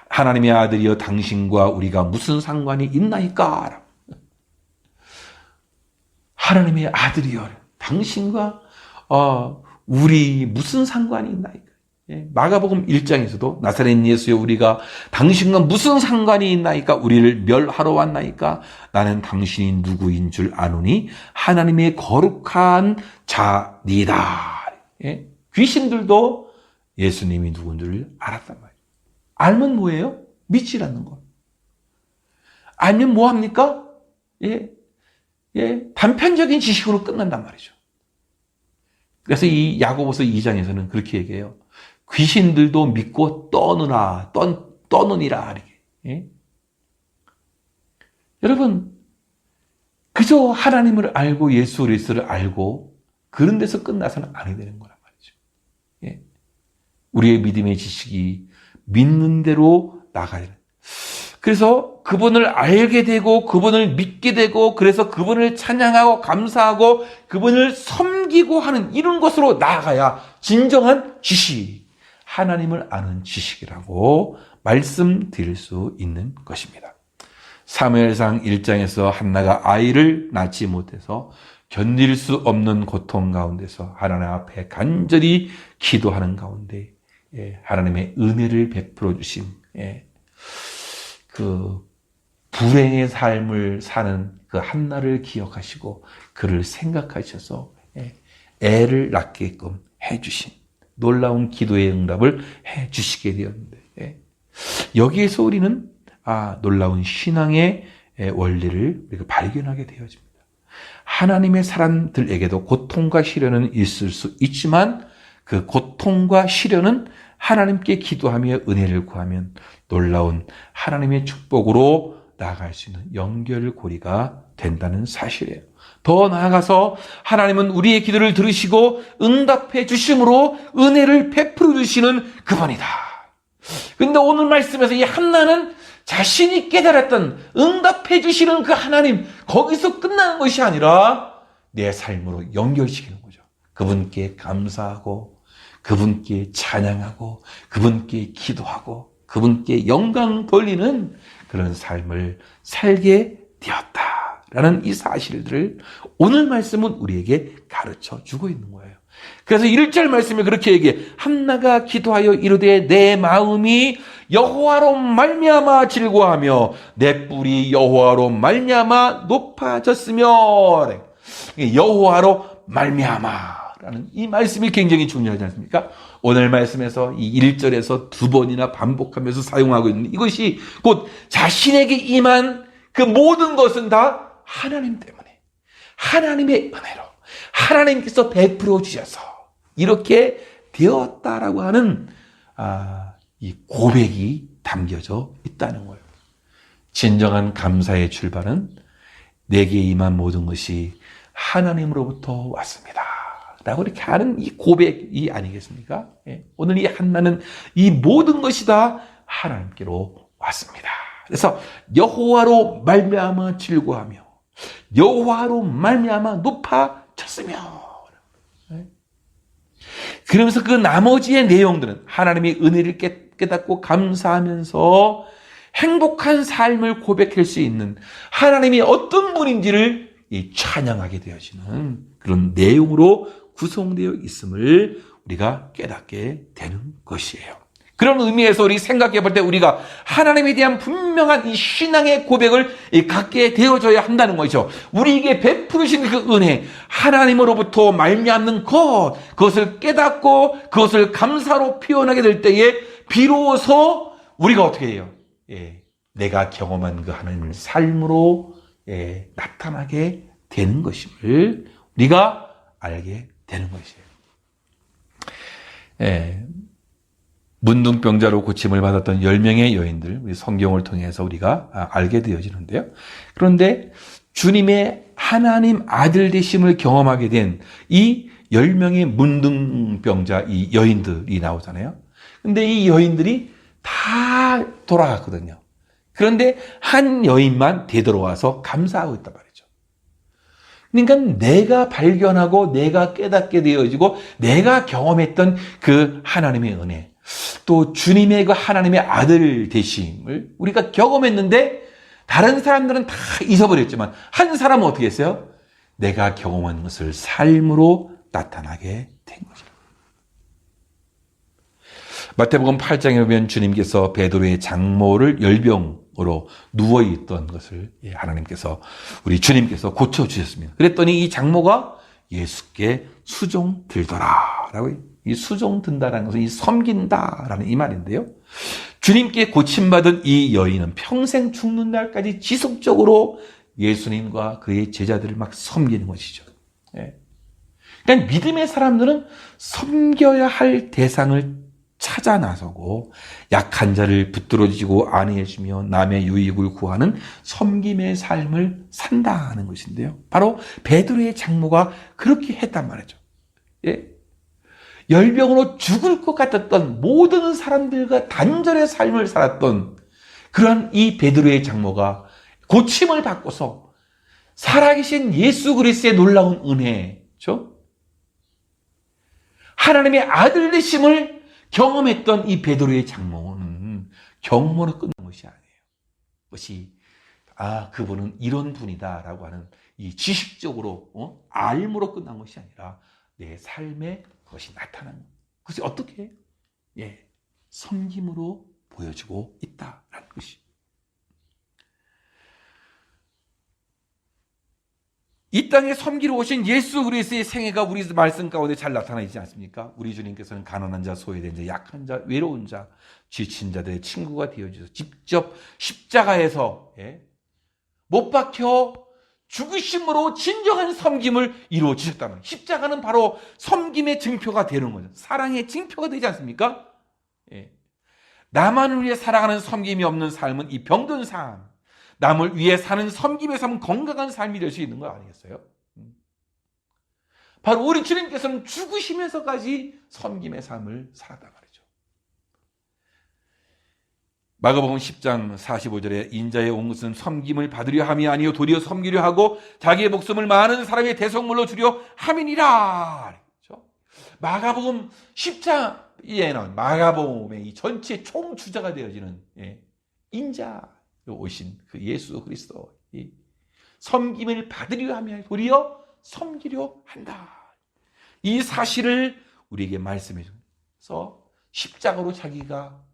하나님의 아들이여 당신과 우리가 무슨 상관이 있나이까? 하나님의 아들이여 당신과 우리 무슨 상관이 있나이까? 마가복음 1장에서도 나사렛 예수여 우리가 당신과 무슨 상관이 있나이까? 우리를 멸하러 왔나이까? 나는 당신이 누구인 줄 아노니 하나님의 거룩한 자니다. 귀신들도 예수님이 누군지를 알았단 말이에요. 알면 뭐예요? 믿지 않는 것. 알면 뭐합니까? 단편적인 지식으로 끝난단 말이죠. 그래서 이 야고보서 2장에서는 그렇게 얘기해요. 귀신들도 믿고 떠느니라. 이렇게. 여러분, 그저 하나님을 알고 예수 그리스도를 알고 그런 데서 끝나서는 아니 되는 거란 말이죠. 우리의 믿음의 지식이 믿는 대로 나가야 돼요. 그래서 그분을 알게 되고 그분을 믿게 되고 그래서 그분을 찬양하고 감사하고 그분을 섬기고 하는 이런 것으로 나아가야 진정한 지식, 하나님을 아는 지식이라고 말씀드릴 수 있는 것입니다. 사무엘상 1장에서 한나가 아이를 낳지 못해서 견딜 수 없는 고통 가운데서 하나님 앞에 간절히 기도하는 가운데 하나님의 은혜를 베풀어 주신 그 불행의 삶을 사는 그 한나를 기억하시고 그를 생각하셔서 애를 낳게끔 해주신 놀라운 기도의 응답을 해주시게 되었는데 여기에서 우리는 놀라운 신앙의 원리를 우리가 발견하게 되어집니다. 하나님의 사람들에게도 고통과 시련은 있을 수 있지만 그 고통과 시련은 하나님께 기도하며 은혜를 구하면 놀라운 하나님의 축복으로 나아갈 수 있는 연결고리가 된다는 사실이에요. 더 나아가서 하나님은 우리의 기도를 들으시고 응답해 주심으로 은혜를 베풀어 주시는 그분이다. 근데 오늘 말씀에서 이 한나는 자신이 깨달았던 응답해 주시는 그 하나님, 거기서 끝나는 것이 아니라 내 삶으로 연결시키는 거죠. 그분께 감사하고 그분께 찬양하고 그분께 기도하고 그분께 영광 돌리는 그런 삶을 살게 되었다라는 이 사실들을 오늘 말씀은 우리에게 가르쳐 주고 있는 거예요. 그래서 1절 말씀에 그렇게 얘기해. 한나가 기도하여 이르되 내 마음이 여호와로 말미암아 즐거워하며 내 뿔이 여호와로 말미암아 높아졌으며, 여호와로 말미암아라는 이 말씀이 굉장히 중요하지 않습니까? 오늘 말씀에서 이 1절에서 2번이나 반복하면서 사용하고 있는 이것이 곧 자신에게 임한 그 모든 것은 다 하나님 때문에, 하나님의 은혜로 하나님께서 베풀어 주셔서 이렇게 되었다라고 하는 이 고백이 담겨져 있다는 거예요. 진정한 감사의 출발은 내게 임한 모든 것이 하나님으로부터 왔습니다 라고 이렇게 하는 이 고백이 아니겠습니까? 오늘 이 한나는 이 모든 것이 다 하나님께로 왔습니다. 그래서 여호와로 말미암아 즐거워하며 여호와로 말미암아 높아졌으며, 그러면서 그 나머지의 내용들은 하나님의 은혜를 깨닫고 감사하면서 행복한 삶을 고백할 수 있는 하나님이 어떤 분인지를 찬양하게 되어지는 그런 내용으로 구성되어 있음을 우리가 깨닫게 되는 것이에요. 그런 의미에서 우리 생각해 볼 때 우리가 하나님에 대한 분명한 이 신앙의 고백을 갖게 되어져야 한다는 것이죠. 우리에게 베푸신 그 은혜, 하나님으로부터 말미암는 그것을 깨닫고 그것을 감사로 표현하게 될 때에 비로소 우리가 어떻게 해요? 내가 경험한 그 하나님의 삶으로 나타나게 되는 것임을 우리가 알게 되는 것이에요. 문둥병자로 고침을 받았던 10명의 여인들, 우리 성경을 통해서 우리가 알게 되어지는데요. 그런데 주님의 하나님 아들 되심을 경험하게 된 이 10명의 문둥병자, 이 여인들이 나오잖아요. 근데 이 여인들이 다 돌아갔거든요. 그런데 한 여인만 되돌아와서 감사하고 있단 말이죠. 그러니까 내가 발견하고 내가 깨닫게 되어지고 내가 경험했던 그 하나님의 은혜, 또 주님의 그 하나님의 아들 되심을 우리가 경험했는데 다른 사람들은 다 잊어버렸지만 한 사람은 어떻게 했어요? 내가 경험한 것을 삶으로 나타나게 된 거죠. 마태복음 8장에 보면 주님께서 베드로의 장모를 열병으로 누워있던 것을 하나님께서, 우리 주님께서 고쳐주셨습니다. 그랬더니 이 장모가 예수께 수종 들더라라고, 이 수종 든다라는 것은 이 섬긴다라는 이 말인데요. 주님께 고침받은 이 여인은 평생 죽는 날까지 지속적으로 예수님과 그의 제자들을 막 섬기는 것이죠. 그러니까 믿음의 사람들은 섬겨야 할 대상을 찾아 나서고 약한 자를 붙들어주고 안위해주며 남의 유익을 구하는 섬김의 삶을 산다는 것인데요. 바로 베드로의 장모가 그렇게 했단 말이죠. 열병으로 죽을 것 같았던 모든 사람들과 단절의 삶을 살았던 그러한 이 베드로의 장모가 고침을 받고서 살아계신 예수 그리스도의 놀라운 은혜죠. 하나님의 아들 되심을 경험했던 이 베드로의 장모는 경험으로 끝난 것이 아니에요. 그것이 그분은 이런 분이다라고 하는 이 지식적으로 알므로 끝난 것이 아니라 내 삶에 그것이 나타나는 거예요. 그것이 어떻게 해요? 섬김으로 보여지고 있다라는 것이. 이 땅에 섬기러 오신 예수 그리스도의 생애가 우리 말씀 가운데 잘 나타나 있지 않습니까? 우리 주님께서는 가난한 자, 소외된 자, 약한 자, 외로운 자, 지친 자들의 친구가 되어주셔서 직접 십자가에서 못 박혀 죽으심으로 진정한 섬김을 이루어 주셨다는 거예요. 십자가는 바로 섬김의 증표가 되는 거죠. 사랑의 증표가 되지 않습니까? 예. 나만을 위해 살아가는 섬김이 없는 삶은 이 병든 삶, 남을 위해 사는 섬김의 삶은 건강한 삶이 될 수 있는 거 아니겠어요? 바로 우리 주님께서는 죽으시면서까지 섬김의 삶을 살았단 말이죠. 마가복음 10장 45절에 인자의 온 것은 섬김을 받으려 함이 아니요 도리어 섬기려 하고 자기의 목숨을 많은 사람의 대속물로 주려 함이니라. 그렇죠? 마가복음 10장에 나온 마가복음의 이 전체 총주자가 되어지는 인자로 오신 그 예수 그리스도, 섬김을 받으려 하며 도리어 섬기려 한다. 이 사실을 우리에게 말씀해 주면서 십자가로 자기가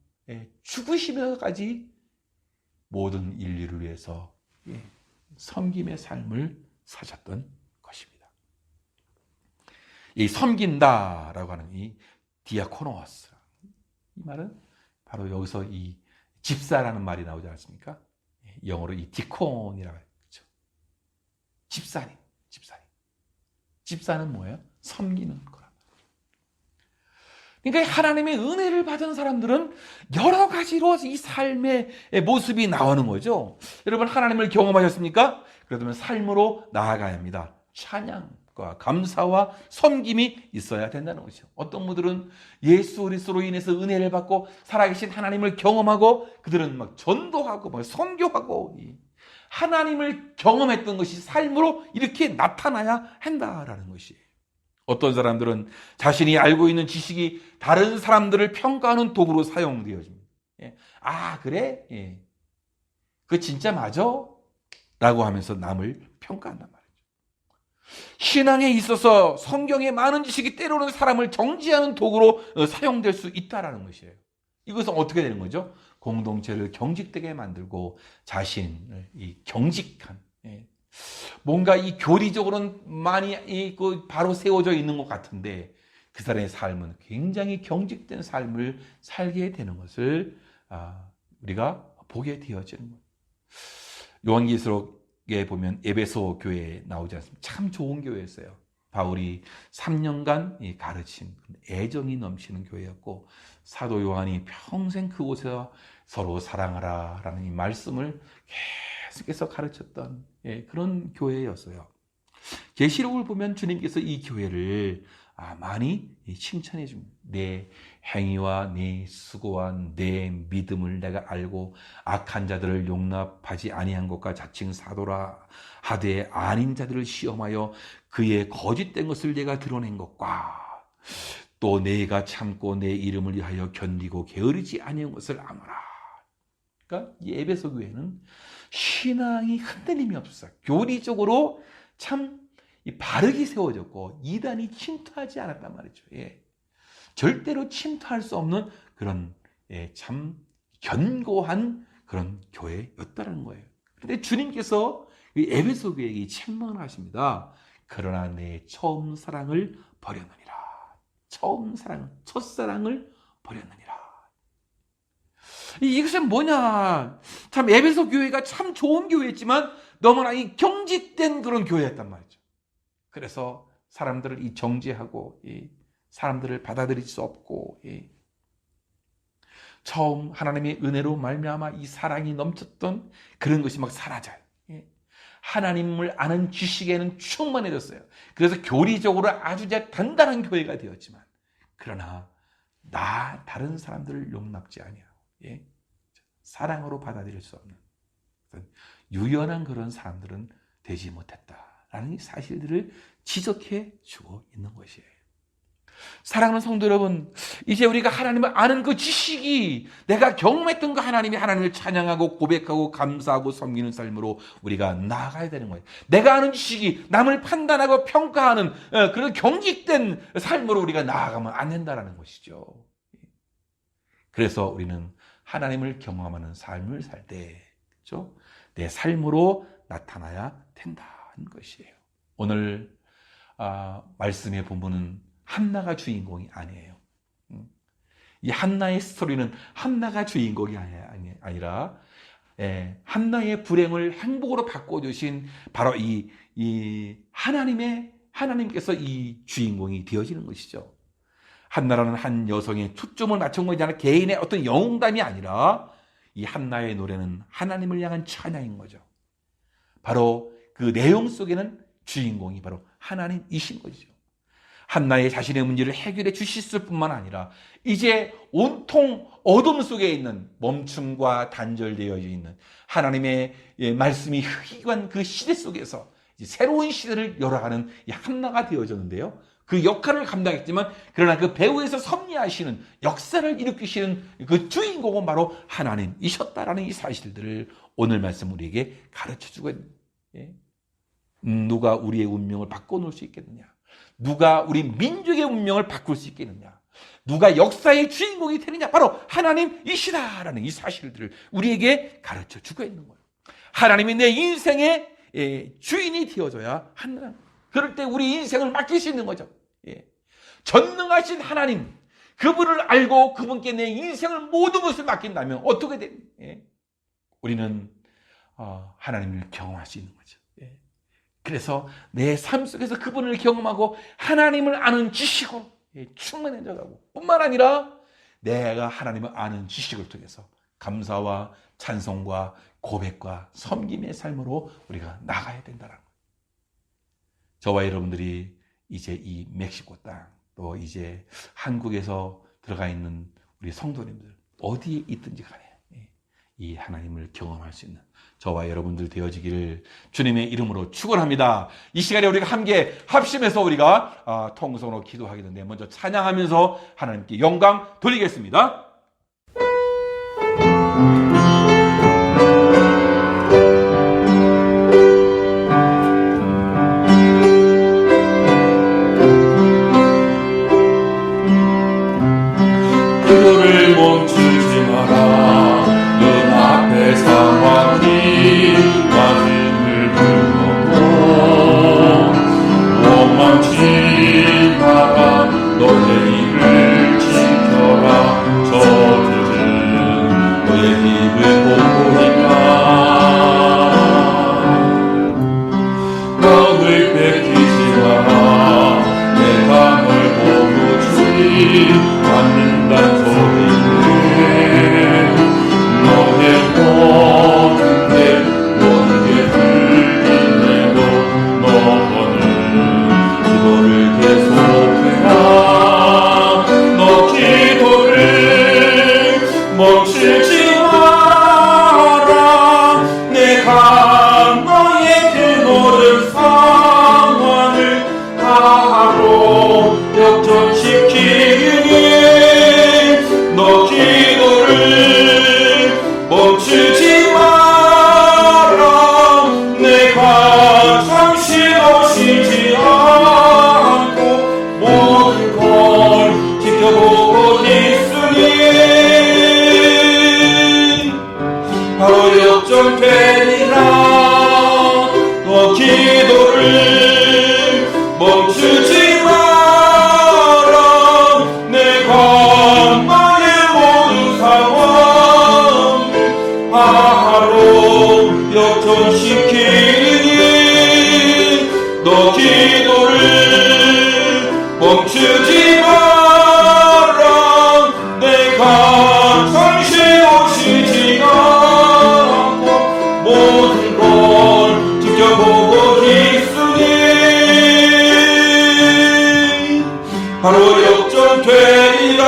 죽으시면서까지 모든 인류를 위해서 섬김의 삶을 사셨던 것입니다. 이 섬긴다라고 하는 이 디아코노스, 이 말은 바로 여기서 이 집사라는 말이 나오지 않습니까? 영어로 이 디콘이라고 하죠. 집사님. 집사는 뭐예요? 섬기는 거라. 그러니까 하나님의 은혜를 받은 사람들은 여러 가지로 이 삶의 모습이 나오는 거죠. 여러분, 하나님을 경험하셨습니까? 그러면 삶으로 나아가야 합니다. 찬양과 감사와 섬김이 있어야 된다는 것이죠. 어떤 분들은 예수 그리스도로 인해서 은혜를 받고 살아계신 하나님을 경험하고 그들은 막 전도하고 막 선교하고 하나님을 경험했던 것이 삶으로 이렇게 나타나야 한다라는 것이에요. 어떤 사람들은 자신이 알고 있는 지식이 다른 사람들을 평가하는 도구로 사용되어집니다. 아, 그래? 그거 진짜 맞아? 라고 하면서 남을 평가한단 말이죠. 신앙에 있어서 성경의 많은 지식이 때로는 사람을 정지하는 도구로 사용될 수 있다는 것이에요. 이것은 어떻게 되는 거죠? 공동체를 경직되게 만들고 자신을 이 경직한, 뭔가 이 교리적으로는 많이 바로 세워져 있는 것 같은데 그 사람의 삶은 굉장히 경직된 삶을 살게 되는 것을 우리가 보게 되어지는 거예요. 요한계시록에 보면 에베소 교회에 나오지 않습니까? 참 좋은 교회였어요. 바울이 3년간 가르친 애정이 넘치는 교회였고 사도 요한이 평생 그곳에서 서로 사랑하라 라는 이 말씀을 계속해서 가르쳤던 그런 교회였어요. 계시록을 보면 주님께서 이 교회를 많이 칭찬해 줍니다. 내 행위와 내 수고와 내 믿음을 내가 알고 악한 자들을 용납하지 아니한 것과 자칭 사도라 하되 아닌 자들을 시험하여 그의 거짓된 것을 내가 드러낸 것과 또 내가 참고 내 이름을 위하여 견디고 게으르지 아니한 것을 아노라. 그러니까 이 에베소 교회는 신앙이 흔들림이 없었어요. 교리적으로 참 바르게 세워졌고 이단이 침투하지 않았단 말이죠. 절대로 침투할 수 없는 그런 참 견고한 그런 교회였다는 거예요. 그런데 주님께서 이 에베소 교회에게 책망을 하십니다. 그러나 내 처음 사랑을 버렸느니라. 처음 사랑, 첫사랑을 버렸느니라. 이것은 뭐냐? 참 에베소 교회가 참 좋은 교회였지만 너무나 이 경직된 그런 교회였단 말이죠. 그래서 사람들을 이 정죄하고 사람들을 받아들일 수 없고 처음 하나님의 은혜로 말미암아 이 사랑이 넘쳤던 그런 것이 막 사라져요. 하나님을 아는 지식에는 충만해졌어요. 그래서 교리적으로 아주 단단한 교회가 되었지만 그러나 다른 사람들을 용납지 아니하고 사랑으로 받아들일 수 없는 유연한 그런 사람들은 되지 못했다라는 이 사실들을 지적해 주고 있는 것이에요. 사랑하는 성도 여러분, 이제 우리가 하나님을 아는 그 지식이 내가 경험했던 그 하나님을 찬양하고 고백하고 감사하고 섬기는 삶으로 우리가 나아가야 되는 거예요. 내가 아는 지식이 남을 판단하고 평가하는 그런 경직된 삶으로 우리가 나아가면 안 된다는 것이죠. 그래서 우리는 하나님을 경험하는 삶을 살 때, 그렇죠? 내 삶으로 나타나야 된다는 것이에요. 오늘 말씀의 본문은 한나가 주인공이 아니에요. 이 한나의 스토리는 한나가 주인공이 아니라 한나의 불행을 행복으로 바꿔주신 바로 이 하나님께서 이 주인공이 되어지는 것이죠. 한나라는 한 여성의 초점을 맞춘 것이 아니라 개인의 어떤 영웅담이 아니라 이 한나의 노래는 하나님을 향한 찬양인 거죠. 바로 그 내용 속에는 주인공이 바로 하나님이신 것이죠. 한나의 자신의 문제를 해결해 주셨을 뿐만 아니라 이제 온통 어둠 속에 있는 멈춤과 단절되어 있는 하나님의 말씀이 흑이관 그 시대 속에서 이제 새로운 시대를 열어가는 이 한나가 되어졌는데요. 그 역할을 감당했지만 그러나 그 배후에서 섭리하시는 역사를 일으키시는 그 주인공은 바로 하나님이셨다라는 이 사실들을 오늘 말씀 우리에게 가르쳐주고 있는 거예요. 누가 우리의 운명을 바꿔놓을 수 있겠느냐? 누가 우리 민족의 운명을 바꿀 수 있겠느냐? 누가 역사의 주인공이 되느냐? 바로 하나님이시다라는 이 사실들을 우리에게 가르쳐주고 있는 거예요. 하나님이 내 인생의 주인이 되어줘야 하나. 그럴 때 우리 인생을 맡길 수 있는 거죠. 전능하신 하나님, 그분을 알고 그분께 내 인생을 모든 것을 맡긴다면 어떻게 됩니까? 우리는 하나님을 경험할 수 있는 거죠. 그래서 내 삶 속에서 그분을 경험하고 하나님을 아는 지식으로 충만해져가고 뿐만 아니라 내가 하나님을 아는 지식을 통해서 감사와 찬송과 고백과 섬김의 삶으로 우리가 나가야 된다는 거예요. 저와 여러분들이 이제 이 멕시코 땅, 또 이제 한국에서 들어가 있는 우리 성도님들 어디에 있든지 간에 이 하나님을 경험할 수 있는 저와 여러분들 되어지기를 주님의 이름으로 축원합니다. 이 시간에 우리가 함께 합심해서 우리가 통성으로 기도하게 되는데 먼저 찬양하면서 하나님께 영광 돌리겠습니다. 기도를 멈추지 마라. 눈앞의 상황이 마음을 불러도 원망치 마라. 너의 입을 지켜라. 저들은 너의 입을 보고 있다. 너를 뺏기지 마라. 내가 널 보고 주지 않는단 소리는 너의 모든 너에게 들리네도 너는 기도를 계속해라. 너 기도를 멈추지 마라. 내가 너의 그 모든 상황을 바로 역전시키니 너 기도를 멈추지 마라. 내가 잠시 쉬지 않고 모든 걸 지켜보고 있으니 바로 역전되리라. 너 기도를 멈추지 마라. 내가 나의 모든 상황 바로 역전시키니 너 기도를 멈추지 마라. 내가 잠시 쉬지 않고 모든 걸 지켜보고 있으니 바로 역전되리라.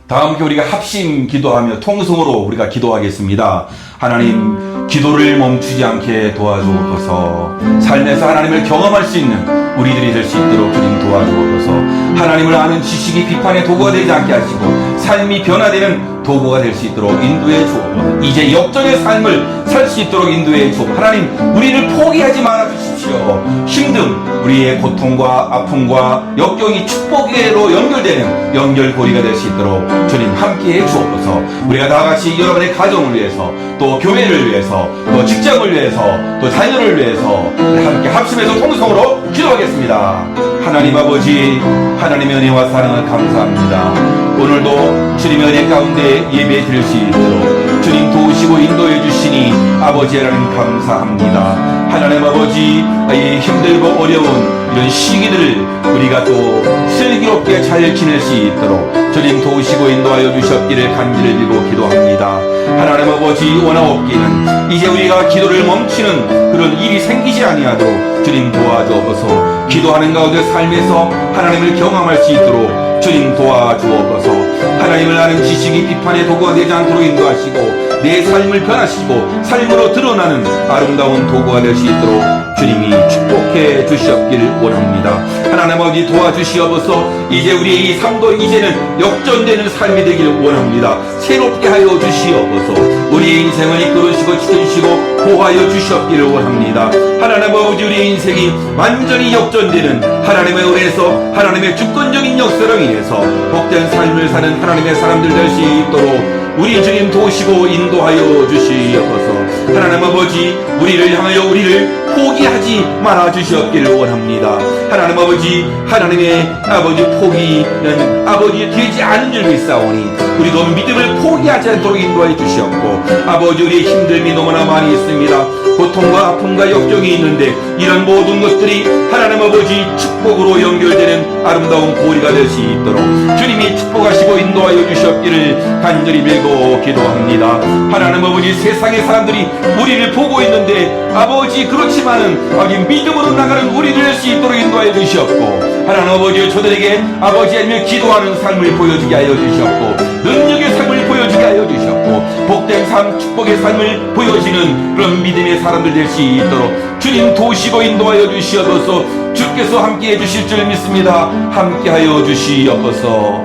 다 함께 우리가 합심 기도하며 통성으로 우리가 기도하겠습니다. 하나님, 기도를 멈추지 않게 도와주옵소서. 삶에서 하나님을 경험할 수 있는 우리들이 될 수 있도록 주님 도와주옵소서. 하나님을 아는 지식이 비판의 도구가 되지 않게 하시고 삶이 변화되는 도구가 될 수 있도록 인도해 주옵소서. 이제 역전의 삶을 살 수 있도록 인도해 주옵소서. 하나님, 우리를 포기하지 말아 주십시오. 힘듦, 우리의 고통과 아픔과 역경이 축복으로 연결되는 연결고리가 될 수 있도록 주님 함께해 주옵소서. 우리가 다 같이 여러분의 가정을 위해서, 또 교회를 위해서, 또 직장을 위해서, 또 자녀를 위해서 함께 합심해서 통성으로 기도하겠습니다. 하나님 아버지, 하나님의 은혜와 사랑을 감사합니다. 오늘도 주님의 은혜 가운데 예배 드릴 수 있도록 주님 도우시고 인도해 주시니 아버지 하나님 감사합니다. 하나님 아버지, 이 힘들고 어려운 이런 시기들을 우리가 또 슬기롭게 잘 지낼 수 있도록 주님 도우시고 인도하여 주셨기를 간절히 빌고 기도합니다. 하나님 아버지, 원하옵기는 이제 우리가 기도를 멈추는 그런 일이 생기지 아니하도록 주님 도와주옵소서. 기도하는 가운데 삶에서 하나님을 경험할 수 있도록 주님 도와주옵소서. 하나님을 아는 지식이 비판의 도구가 되지 않도록 인도하시고 내 삶을 변화시키고 삶으로 드러나는 아름다운 도구가 될 수 있도록 주님이 축복해 주시옵기를 원합니다. 하나님 아버지 도와주시옵소서. 이제 우리의 이 삶도 이제는 역전되는 삶이 되기를 원합니다. 새롭게 하여 주시옵소서. 우리의 인생을 이끌으시고 지켜주시고 보호하여 주시옵기를 원합니다. 하나님 아버지, 우리의 인생이 완전히 역전되는 하나님의 은혜에서 하나님의 주권적인 역사로 인해서 복된 삶을 사는 하나님의 사람들 될 수 있도록 우리 주님 도우시고 인도하여 주시옵소서. 하나님 아버지, 우리를 향하여 우리를 포기하지 말아 주시옵기를 원합니다. 하나님 아버지, 하나님의 아버지 포기는 아버지 되지 않은 줄 믿사오니 우리도 믿음을 포기하지 않도록 인도해 주시옵고, 아버지 우리의 힘듦이 너무나 많이 있습니다. 고통과 아픔과 역경이 있는데 이런 모든 것들이 하나님 아버지 축복으로 연결되는 아름다운 고리가 될 수 있도록 주님이 축복하시고 인도하여 주시옵기를 간절히 빌고 기도합니다. 하나님 아버지, 세상의 사람들이 우리를 보고 있는데 아버지 그렇지만은 아버지 믿음으로 나가는 우리들 될 수 있도록 인도하여 주시옵고, 하나님 아버지 저들에게 아버지 아니면 기도하는 삶을 보여주게 하여 주시옵고, 능력의 삶을 보여주게 하여 주시옵고, 복된 삶, 축복의 삶을 보여지는 그런 믿음의 사람들 될 수 있도록 주님 도우시고 인도하여 주시옵소서. 주께서 함께해 주실 줄 믿습니다. 함께하여 주시옵소서.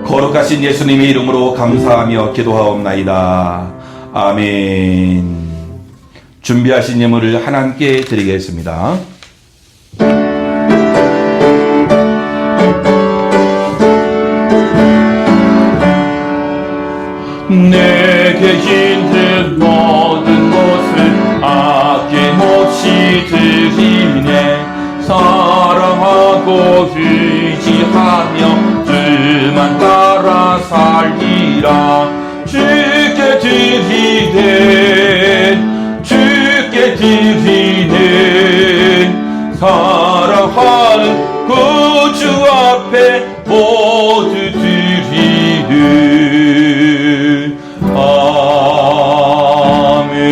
거룩하신 예수님의 이름으로 감사하며 기도하옵나이다. 아멘. 준비하신 예물을 하나님께 드리겠습니다. 내게 있는 모든 것을 아낌없이 드리네. 사랑하고 의지하며 주만 따라 살리라. 주께 드리네 사랑하는 구주 앞에 모두 드리는 아멘.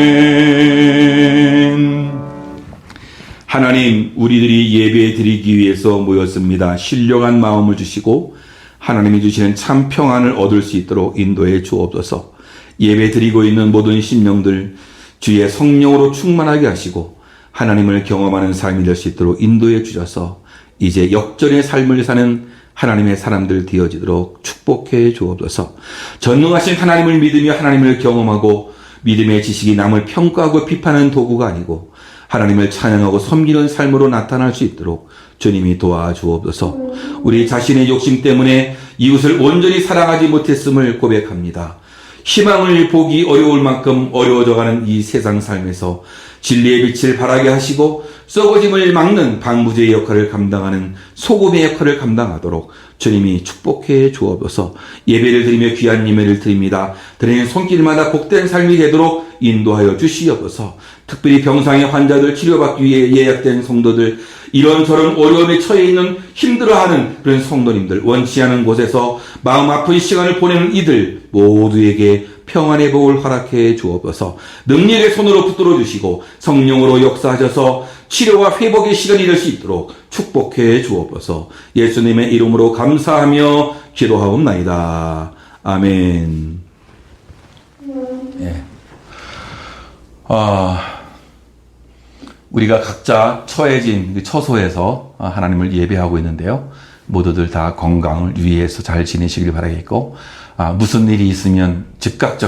하나님, 우리들이 예배 드리기 위해서 모였습니다. 신령한 마음을 주시고 하나님이 주시는 참 평안을 얻을 수 있도록 인도해 주옵소서. 예배 드리고 있는 모든 심령들 주의 성령으로 충만하게 하시고 하나님을 경험하는 삶이 될 수 있도록 인도해 주셔서 이제 역전의 삶을 사는 하나님의 사람들 되어지도록 축복해 주옵소서. 전능하신 하나님을 믿으며 하나님을 경험하고 믿음의 지식이 남을 평가하고 비판하는 도구가 아니고 하나님을 찬양하고 섬기는 삶으로 나타날 수 있도록 주님이 도와주옵소서. 우리 자신의 욕심 때문에 이웃을 온전히 사랑하지 못했음을 고백합니다. 희망을 보기 어려울 만큼 어려워져가는 이 세상 삶에서 진리의 빛을 발하게 하시고 썩어짐을 막는 방부제의 역할을 감당하는 소금의 역할을 감당하도록 주님이 축복해 주옵소서. 예배를 드리며 귀한 예배를 드립니다. 드리는 손길마다 복된 삶이 되도록 인도하여 주시옵소서. 특별히 병상의 환자들 치료받기 위해 예약된 성도들, 이런저런 어려움에 처해 있는 힘들어하는 그런 성도님들, 원치 않은 곳에서 마음 아픈 시간을 보내는 이들 모두에게 평안의 복을 허락해 주옵소서. 능력의 손으로 붙들어 주시고 성령으로 역사하셔서 치료와 회복의 시간이 될 수 있도록 축복해 주옵소서. 예수님의 이름으로 감사하며 기도하옵나이다. 아멘. 예. 우리가 각자 처해진 처소에서 하나님을 예배하고 있는데요. 모두들 다 건강을 유의해서 잘 지내시길 바라겠고, 무슨 일이 있으면 즉각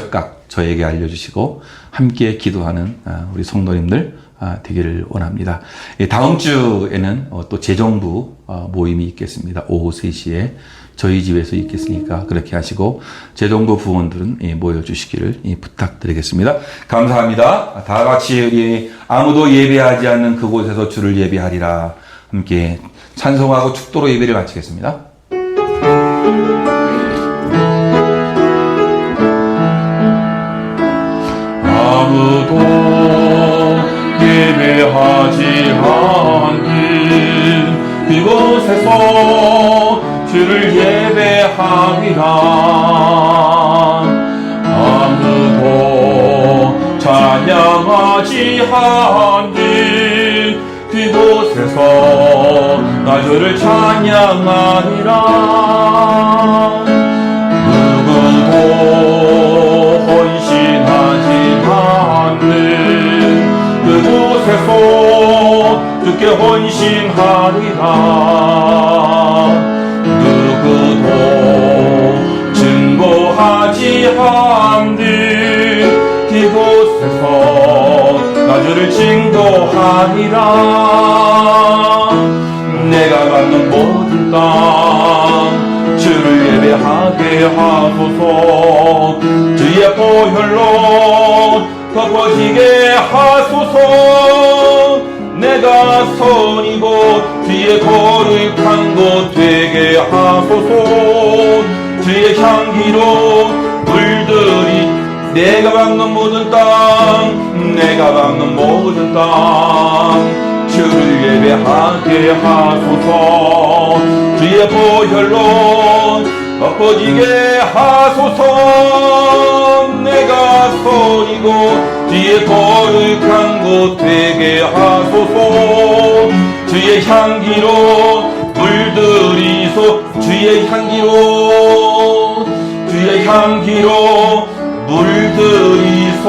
저에게 알려주시고 함께 기도하는 우리 성도님들 되기를 원합니다. 다음 주에는 또 재정부 모임이 있겠습니다. 오후 3시에 저희 집에서 있겠으니까 그렇게 하시고 재정부 부원들은 모여주시기를 부탁드리겠습니다. 감사합니다. 다 같이 우리 아무도 예배하지 않는 그곳에서 주를 예배하리라 함께 찬송하고 축도로 예배를 마치겠습니다. 아무도 예배하지 않는 그곳에서 주를 예배하리라. 아무도 찬양하지 않는 그곳에서 나 주를 찬양하리라. 누구도 헌신하지 않는 그곳에서 주께 헌신하리라. 누구도 증거하지 않는 그곳에서 나 주를 증거하리라. 내가 갖는 모든 땅 주를 예배하게 하소서. 주의 보혈로 덮어지게 하소서. 내가 선이고 주의 거룩한 곳 되게 하소서. 주의 향기로 물들이 내가 밟는 모든 땅, 내가 밟는 모든 땅 주를 예배하게 하소서. 주의 보혈로 덮어지게 하소서. 내가 선이고 주의 거룩한 곳 되게 하소서. 주의 향기로 물들이소. 주의 향기로 물들이소서.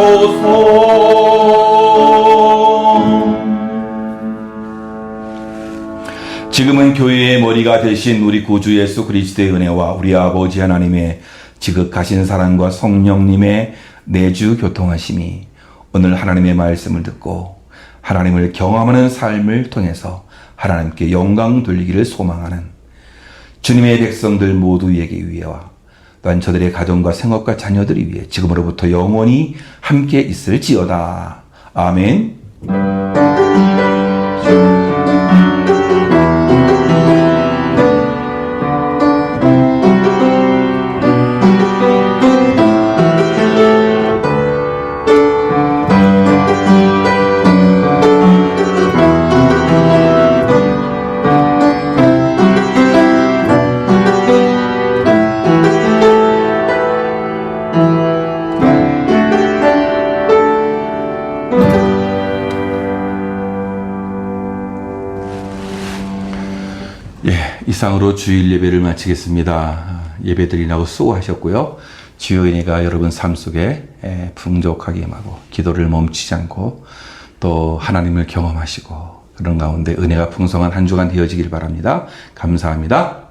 지금은 교회의 머리가 되신 우리 구주 예수 그리스도의 은혜와 우리 아버지 하나님의 지극하신 사랑과 성령님의 내주 교통하심이 오늘 하나님의 말씀을 듣고 하나님을 경험하는 삶을 통해서 하나님께 영광 돌리기를 소망하는 주님의 백성들 모두에게 위해와 또한 저들의 가정과 생업과 자녀들이 위해 지금으로부터 영원히 함께 있을지어다. 아멘. 이상으로 주일 예배를 마치겠습니다. 예배드리라고 수고하셨고요. 주의 은혜가 여러분 삶 속에 풍족하게 임하고 기도를 멈추지 않고 또 하나님을 경험하시고 그런 가운데 은혜가 풍성한 한 주간 되어지길 바랍니다. 감사합니다.